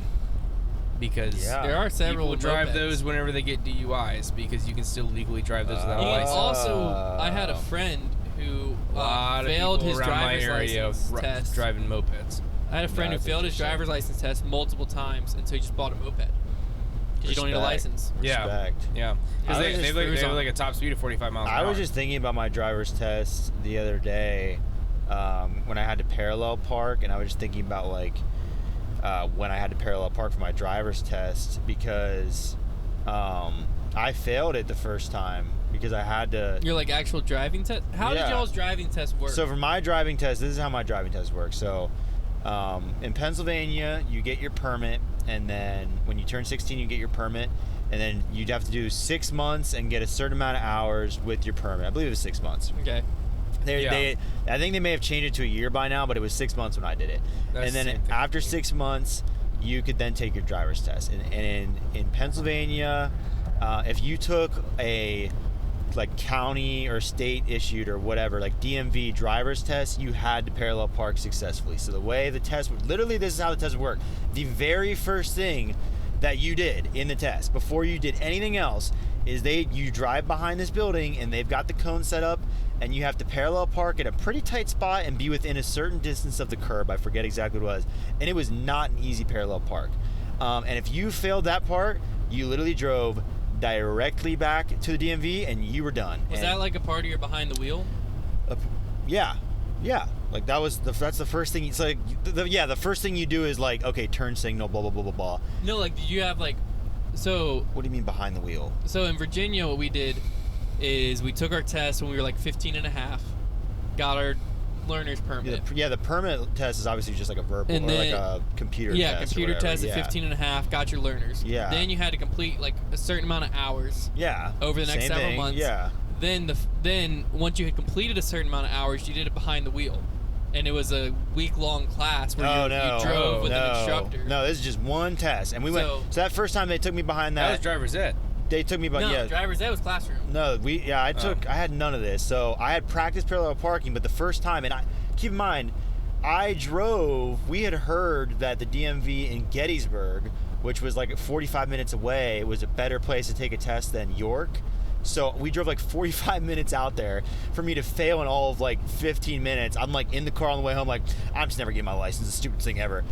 because Yeah. there are several people drive mopeds. those whenever they get DUIs because you can still legally drive those without a And license. also, I had a friend who A lot failed of people his around my driver's area license test. driving mopeds. I had a friend who That's failed his interesting. driver's license test multiple times until he just bought a moped. Because you don't need a Respect. license. Yeah. Respect. Yeah, I because was they just have cruise like on a top speed of 45 miles an I hour. was just thinking about my driver's test the other day. when I had to parallel park, and I was just thinking about like when I had to parallel park for my driver's test because I failed it the first time because I had to. You're like actual driving test? How did y'all's driving test work? So for my driving test, this is how my driving test works. So in Pennsylvania, you get your permit, and then when you turn 16, you get your permit, and then you'd have to do 6 months and get a certain amount of hours with your permit. I believe it was 6 months. Okay. I think they may have changed it to a year by now, but it was 6 months when I did it. That's and then after 6 months, you could then take your driver's test. And in Pennsylvania, if you took a like county or state issued or whatever, like DMV driver's test, you had to parallel park successfully. So the way the test would, literally this is how the test would work. The very first thing that you did in the test, before you did anything else, is you drive behind this building and they've got the cone set up, and you have to parallel park at a pretty tight spot and be within a certain distance of the curb. I forget exactly what it was. And it was not an easy parallel park. And if you failed that part, you literally drove directly back to the DMV and you were done. Was that like a part of your behind the wheel? Yeah. Like that's the first thing. It's like the first thing you do is like, okay, turn signal, blah blah blah blah blah. No, like did you have like, so. What do you mean behind the wheel? So in Virginia, what we did is we took our test when we were like 15 and a half, got our learner's permit. The permit test is obviously just like a verbal and or then, like a computer test. Yeah, computer test at 15 and a half, got your learners. Yeah. Then you had to complete like a certain amount of hours. Yeah. Over the next several months. Yeah. Then once you had completed a certain amount of hours, you did it behind the wheel. And it was a week-long class where you drove with an instructor. No, this is just one test. And we went. So that first time they took me behind that. That was driver's ed. They took me behind. No, driver's ed was classroom. No, I had none of this. So I had practiced parallel parking, but the first time, and keep in mind, I drove. We had heard that the DMV in Gettysburg, which was like 45 minutes away, was a better place to take a test than York. So we drove like 45 minutes out there for me to fail in all of like 15 minutes. I'm like in the car on the way home, like, I'm just never getting my license. It's the stupidest thing ever.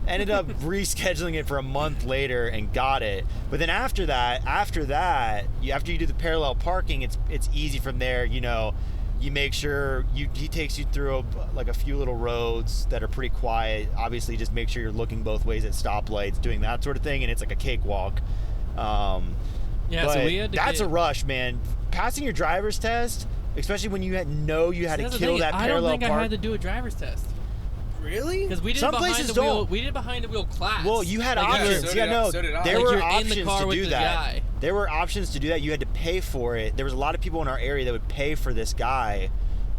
Ended up rescheduling it for a month later and got it. But then after you do the parallel parking, it's easy from there. You know, you make sure he takes you through like a few little roads that are pretty quiet. Obviously, just make sure you're looking both ways at stoplights, doing that sort of thing, and it's like a cakewalk. Yeah, so we had to that's a rush, man. Passing your driver's test, especially when you had to kill that parallel park. I don't think I had to do a driver's test. Really? Because we did Some behind places the wheel. don't. We did behind the wheel class. Well, you had like, options. There were options in the car to with do the that. Guy. There were options to do that. You had to pay for it. There was a lot of people in our area that would pay for this guy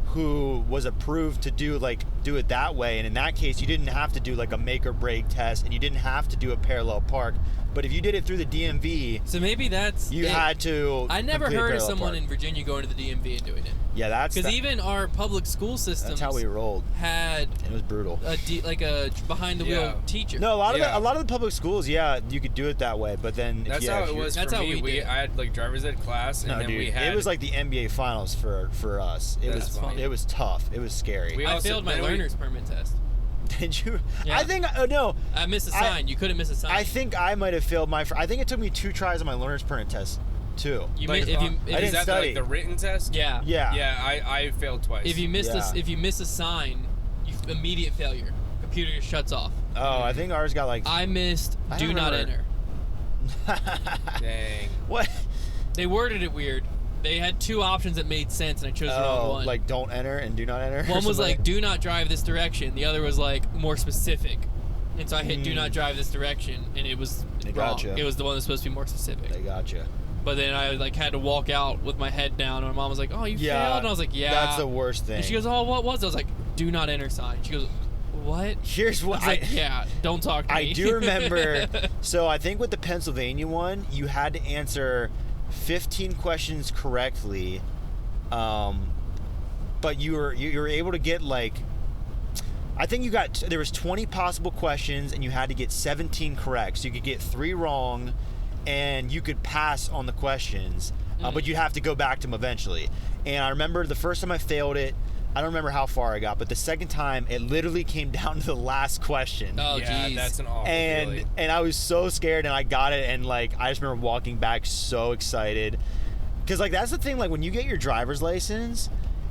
who was approved to do it that way. And in that case, you didn't have to do like a make or break test, and you didn't have to do a parallel park. But if you did it through the DMV, so maybe that's you had to. I never heard of someone in Virginia going to the DMV and doing it. Yeah, that's because even our public school system. That's how we rolled. It was brutal. Like a behind the wheel teacher. No, a lot of the public schools, you could do it that way. But then that's how it was. That's for me. We I had like driver's ed class, and then we had. It was like the NBA finals for us. It was tough. It was scary. I failed my learner's permit test. Did you? Yeah. I think no. I missed a sign. You couldn't miss a sign. I think I might have failed I think it took me 2 tries on my learner's permit test too. I didn't study. Like the written test? Yeah. I failed twice. If you miss a sign, immediate failure. Computer just shuts off. Oh, I think ours got like. I missed. Do not enter. Dang. What? They worded it weird. They had 2 options that made sense, and I chose the wrong one. Like don't enter and do not enter? One was like, do not drive this direction. The other was like, more specific. And so I hit do not drive this direction, and it was wrong. Gotcha. It was the one that's supposed to be more specific. They gotcha. But then I like had to walk out with my head down, and my mom was like, oh, you failed? And I was like, yeah. That's the worst thing. And she goes, oh, what was it? I was like, do not enter sign. She goes, what? Here's what I was like, yeah, don't talk to me. I do remember. So I think with the Pennsylvania one, you had to answer 15 questions correctly, but you were able to get like, I think there was 20 possible questions, and you had to get 17 correct. So you could get 3 wrong, and you could pass on the questions, but you'd have to go back to them eventually. And I remember the first time I failed it, I don't remember how far I got, but the second time it literally came down to the last question. Oh, yeah, geez. that's an awful feeling. And I was so scared, and I got it, and like I just remember walking back so excited, because like that's the thing, like when you get your driver's license,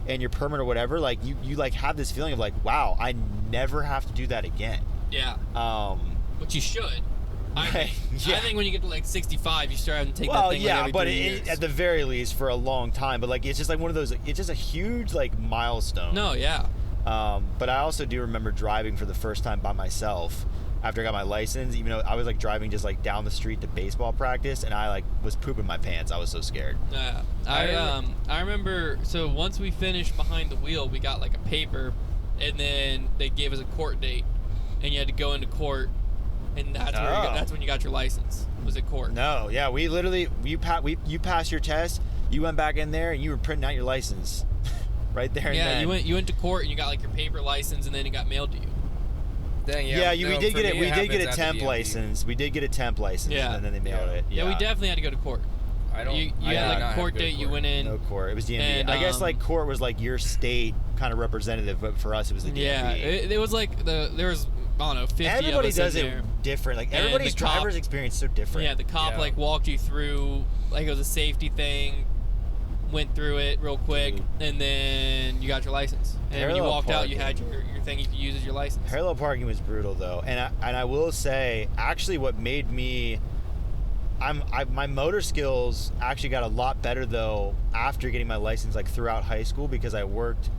and your permit or whatever, like you like have this feeling of like, wow, I never have to do that again. Yeah. Which you should. Right. I think when you get to like 65, you start having to take that thing like every 3 years. At the very least for a long time. But like it's just like one of those. It's just a huge like milestone. No, yeah. But I also do remember driving for the first time by myself after I got my license. Even though I was like driving just like down the street to baseball practice, and I like was pooping my pants. I was so scared. Yeah. I remember. So once we finished behind the wheel, we got like a paper, and then they gave us a court date, and you had to go into court. And that's when you got your license. Was it court? No, yeah, we literally you passed your test. You went back in there and you were printing out your license, right there. Yeah, and then. you went to court and you got like your paper license, and then it got mailed to you. Dang, we did get it. We did get a temp license. We did get a temp license. Yeah. And then they mailed it. Yeah, we definitely had to go to court. You had like a court date. You went in. No court. It was DMV. And, I guess like court was like your state kind of representative, but for us it was the DMV. Yeah, it was like there was. I don't know, 50 Everybody of us does in it there. different. Like everybody's driver's experience is so different. Yeah, the cop like walked you through, like it was a safety thing, went through it real quick, and then you got your license. And when you walked out, you had your thing you could use as your license. Parallel parking was brutal though, and I will say actually what made me, my motor skills actually got a lot better though after getting my license, like throughout high school, because I worked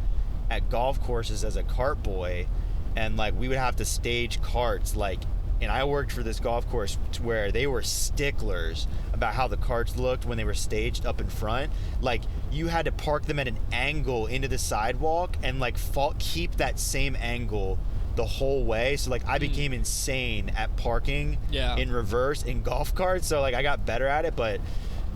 at golf courses as a cart boy. And like we would have to stage carts, like, and I worked for this golf course where they were sticklers about how the carts looked when they were staged up in front. Like you had to park them at an angle into the sidewalk and like keep that same angle the whole way. So like I became insane at parking in reverse in golf carts. So like I got better at it, but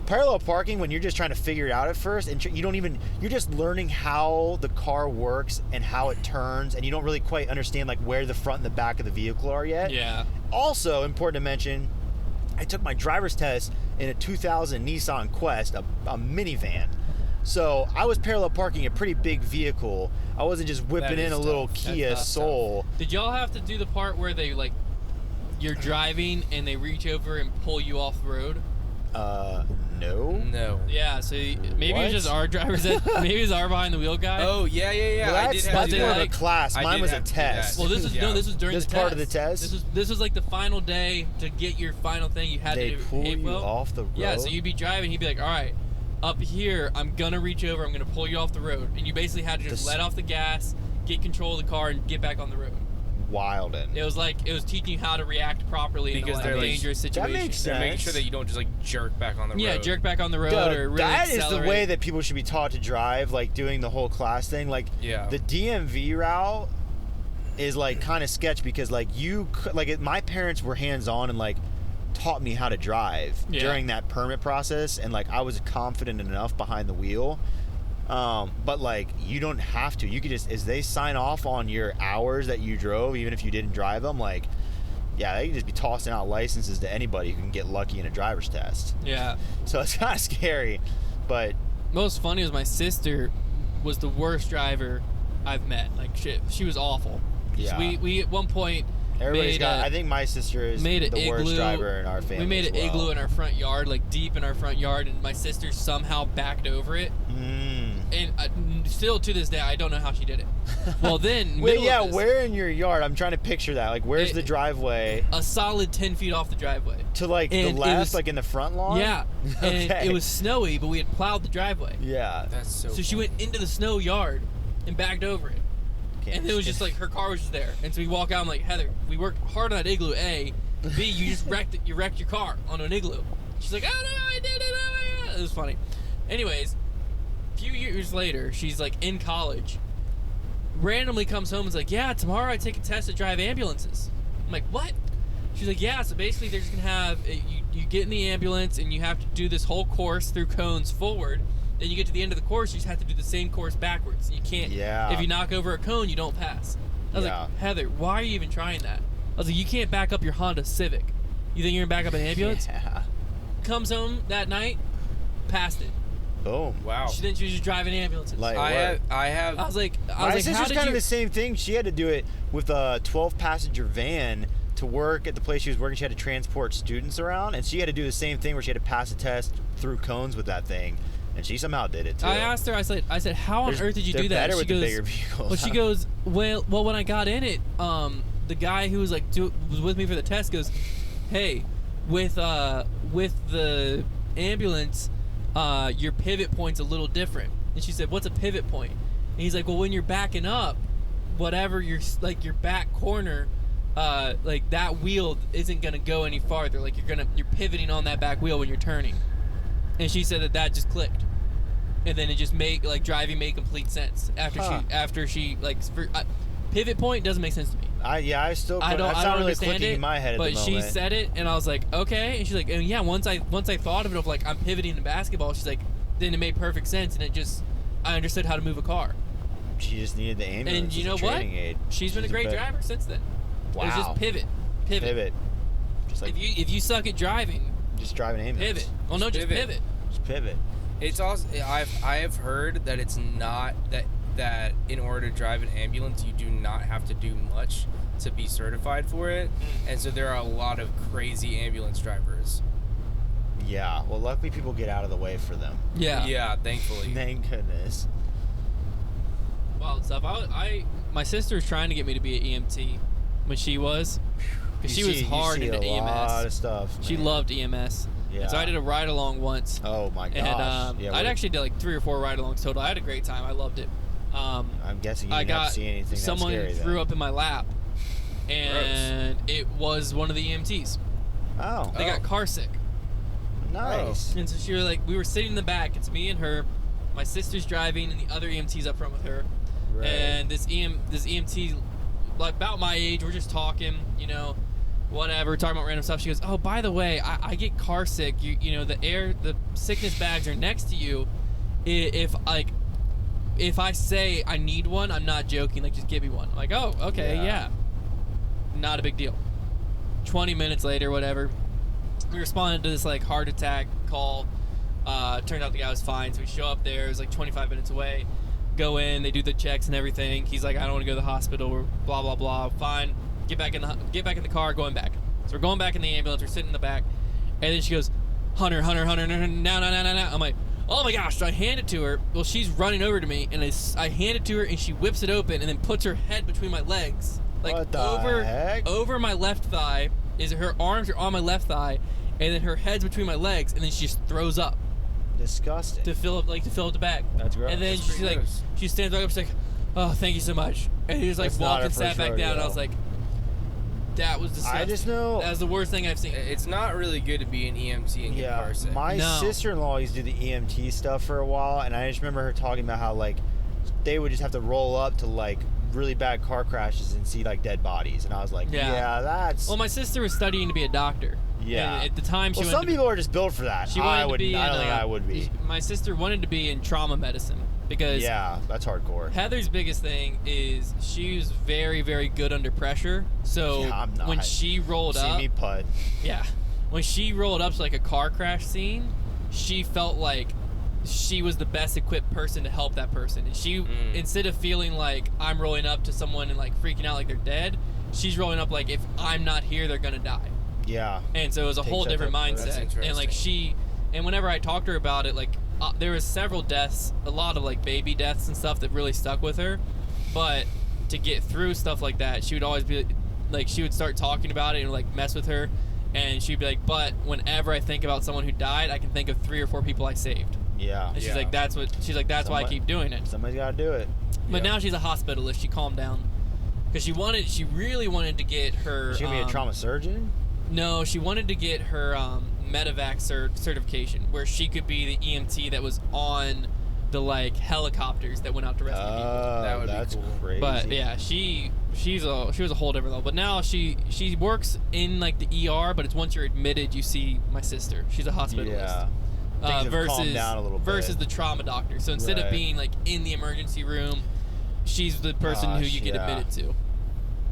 parallel parking, when you're just trying to figure it out at first and you're just learning how the car works and how it turns, and you don't really quite understand like where the front and the back of the vehicle are yet. Yeah. Also important to mention, I took my driver's test in a 2000 Nissan Quest, a minivan. So I was parallel parking a pretty big vehicle. I wasn't just whipping in a little Kia Soul. Did y'all have to do the part where they like you're driving and they reach over and pull you off the road? No. Yeah, so maybe it was just our drivers maybe it was our behind the wheel guy. Oh yeah. Well, that's more of a class. Mine was a test. Well, this was this was during the test. This part of the test. This was like the final day to get your final thing. You had to do. They pull you off the road. Yeah, so you'd be driving. He'd be like, "All right, up here, I'm gonna reach over. I'm gonna pull you off the road," and you basically had to just let off the gas, get control of the car, and get back on the road. Wildin'. It was teaching you how to react properly in a dangerous situation. That makes sense. They're making sure that you don't just like jerk back on the road. Yeah, jerk back on the road or really that accelerate. is the way that people should be taught to drive, like doing the whole class thing. Like the DMV route is like kind of sketch because like my parents were hands-on and like taught me how to drive during that permit process, and like I was confident enough behind the wheel. But like you don't have to. You could just, as they sign off on your hours that you drove, even if you didn't drive them, like they can just be tossing out licenses to anybody who can get lucky in a driver's test. Yeah. So it's kind of scary, but most funny was my sister was the worst driver I've met. Like she was awful. Yeah. We at one point I think my sister is the worst driver in our family. We made an igloo in our front yard, like deep in our front yard, and my sister somehow backed over it. And still to this day, I don't know how she did it. Well, then, where in your yard? I'm trying to picture that. Like, where's the driveway? A solid 10 feet off the driveway. To like the left, like in the front lawn? Yeah. Okay. And it was snowy, but we had plowed the driveway. Yeah. That's so she went into the snow yard and backed over it. And it was just like her car was just there. And so we walk out, I'm like, Heather, we worked hard on that igloo, A. B, you just wrecked your car on an igloo. She's like, oh no, I did it. It was funny. Anyways, a few years later, she's like in college. Randomly comes home and is like, yeah, tomorrow I take a test to drive ambulances. I'm like, what? She's like, yeah, so basically they're just going to have, you get in the ambulance and you have to do this whole course through cones forward. Then you get to the end of the course, you just have to do the same course backwards. You can't, if you knock over a cone, you don't pass. I was like, Heather, why are you even trying that? I was like, you can't back up your Honda Civic. You think you're going to back up an ambulance? Yeah. Comes home that night, passed it. Boom. Wow. She was just driving ambulances. Like, I have. I was like, my sister's kind of the same thing. She had to do it with a 12-passenger van to work at the place she was working. She had to transport students around, and she had to do the same thing where she had to pass a test through cones with that thing. And she somehow did it too. I asked her. I said, how on earth did you do that? Better with the bigger vehicles. Well, she goes, well, when I got in it, the guy who was like was with me for the test goes, hey, with the ambulance, your pivot point's a little different. And she said, what's a pivot point? And he's like, well, when you're backing up, whatever your back corner, like that wheel isn't gonna go any farther. Like you're pivoting on that back wheel when you're turning. And she said that just clicked, and then it just driving made complete sense after she pivot point doesn't make sense to me. I still I don't really understand clicking it in my head at but the moment. she said it, and I was like, okay. And she's like, and yeah, once I thought of it of like I'm pivoting in basketball, she's like, then it made perfect sense, and I understood how to move a car. She just needed the ambulance. And you know what? Aid. She's been a great driver since then. Wow. It was just pivot. Just like if you suck at driving, just drive an ambulance. pivot. Well, no, just pivot. Just pivot. It's also I have heard that it's not that in order to drive an ambulance you do not have to do much to be certified for it, and so there are a lot of crazy ambulance drivers. Yeah. Well, luckily people get out of the way for them. Yeah, thankfully. Thank goodness. Wild stuff. My sister was trying to get me to be an EMT when she was, because she was hard into EMS. A lot of stuff. She loved EMS. Yeah. And so I did a ride along once. Oh my gosh. And I actually did like 3 or 4 ride alongs total. I had a great time. I loved it. I'm guessing you didn't have to see anything someone that scary, threw up in my lap, and it was one of the EMTs. Oh. They got car sick. Nice. And so we were sitting in the back. It's me and her. My sister's driving, and the other EMT's up front with her. Right. And this EMT, like about my age, we're just talking, whatever, talking about random stuff. She goes, oh, by the way, I get car sick. The sickness bags are next to you. If I say I need one, I'm not joking. Like, just give me one. I'm like, oh, okay, yeah. Not a big deal. 20 minutes later, whatever, we responded to this like heart attack call. Turned out the guy was fine, so we show up there. It was like 25 minutes away. Go in, they do the checks and everything. He's like, I don't want to go to the hospital. We're blah blah blah. Fine. Get back in the car. Going back. So we're going back in the ambulance. We're sitting in the back, and then she goes, Hunter, now. I'm like, oh my gosh! So I hand it to her. Well, she's running over to me, and I hand it to her, and she whips it open, and then puts her head between my legs, like what the heck? over my left thigh. Her arms are on my left thigh, and then her head's between my legs, and then she just throws up. Disgusting. To fill up the bag. That's gross. And then she stands back up. She's like, "Oh, thank you so much." And he just like walked and sat back down. And I was like, "That was disgusting." I just know that was the worst thing I've seen. It's not really good to be an EMT and get car sick. My sister-in-law used to do the EMT stuff for a while, and I just remember her talking about how like they would just have to roll up to like really bad car crashes and see like dead bodies, and I was like, yeah that's. Well, my sister was studying to be a doctor. Yeah. And at the time, some people are just built for that. I don't think I would be. My sister wanted to be in trauma medicine because that's hardcore. Heather's biggest thing is she's very, very good under pressure. So I'm not. When she rolled up, see me putt. Yeah, when she rolled up to like a car crash scene, she felt like she was the best equipped person to help that person. And she, instead of feeling like I'm rolling up to someone and like freaking out like they're dead, she's rolling up like if I'm not here, they're gonna die. Yeah. And so it was a whole different mindset. And like and whenever I talked to her about it, like there was several deaths, a lot of like baby deaths and stuff that really stuck with her. But to get through stuff like that, she would always be like, she would start talking about it and like mess with her. And she'd be like, but whenever I think about someone who died, I can think of 3 or 4 people I saved. Yeah. And she's like, that's why I keep doing it. Somebody's got to do it. But now she's a hospitalist. She calmed down. Because she really wanted to get her... Is she going to be a trauma surgeon? No, she wanted to get her medevac certification, where she could be the EMT that was on the like helicopters that went out to rescue people. That would be cool. Crazy. But yeah, she was a whole different level. But now she works in like the ER, but it's once you're admitted, you see my sister. She's a hospitalist. Yeah. Calmed down a little bit. Versus the trauma doctor. So instead of being like in the emergency room, she's the person who you get admitted to.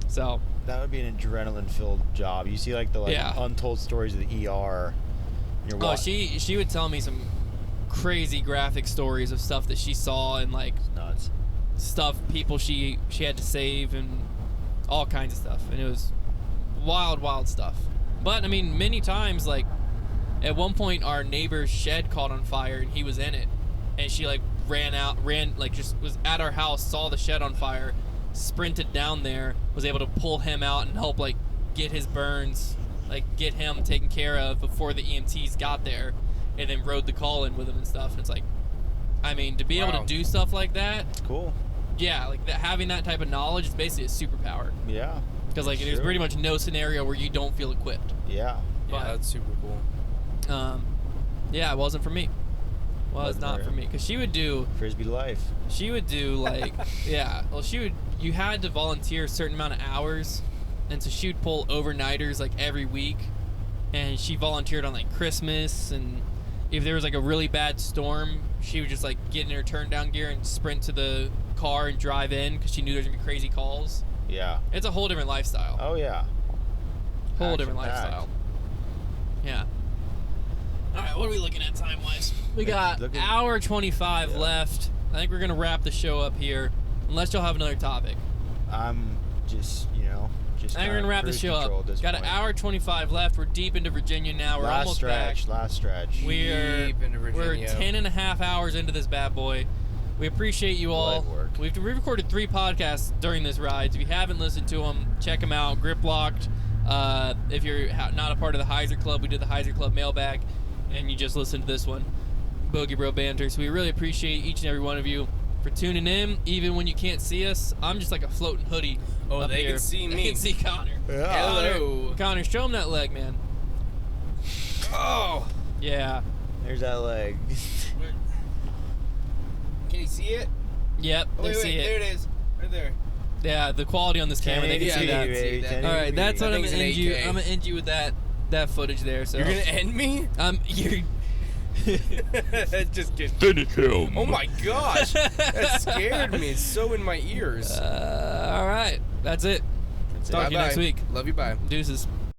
So that would be an adrenaline-filled job. You see like the untold stories of the ER. She would tell me some crazy graphic stories of stuff that she saw and like nuts stuff, people she had to save and all kinds of stuff, and it was wild stuff. But I mean, many times, like at one point our neighbor's shed caught on fire and he was in it, and she like ran like just was at our house, saw the shed on fire, sprinted down there, was able to pull him out and help like get his burns, like get him taken care of before the EMTs got there, and then rode the call in with him and stuff. And it's like, I mean, to be able to do stuff like that, it's cool. Yeah, like having that type of knowledge is basically a superpower. Yeah. Because like there's pretty much no scenario where you don't feel equipped. Yeah. But, that's super cool. Yeah, it wasn't for me. Well, it's not for me, because she would do Frisbee life. She would do like yeah. Well, you had to volunteer a certain amount of hours, and so she would pull overnighters like every week, and she volunteered on like Christmas, and if there was like a really bad storm, she would just like get in her turn down gear and sprint to the car and drive in because she knew there's gonna be crazy calls. Yeah. It's a whole different lifestyle. Oh yeah. Whole different lifestyle. Yeah. All right, what are we looking at time-wise? We got hour 25 left. I think we're going to wrap the show up here, unless y'all have another topic. I'm just, I think we're going to wrap the show up. Got an hour 25 left. We're deep into Virginia now. We're almost back. Last stretch. We're deep into Virginia. We're 10 and a half hours into this bad boy. We appreciate you all. We've recorded 3 podcasts during this ride. So if you haven't listened to them, check them out. Grip Locked. If you're not a part of the Heiser Club, we did the Heiser Club mailbag, and you just listened to this one, Bogey Bro Banter. So we really appreciate each and every one of you for tuning in, even when you can't see us. I'm just like a floating hoodie. Oh, they can see me. They can see Konner. Yeah. Hello. Konner, show him that leg, man. Oh. Yeah. There's that leg. Can you see it? Yep, they see it. There it is. Right there. Yeah, the quality on this camera, they can see that. All right, that's what I'm gonna end you. I'm gonna end you with that footage there. So you're gonna end me? You're. Just kidding. Finish him. Oh my gosh, that scared me. It's so in my ears. All right, that's it. Talk to you next week. Love you. Bye. Deuces.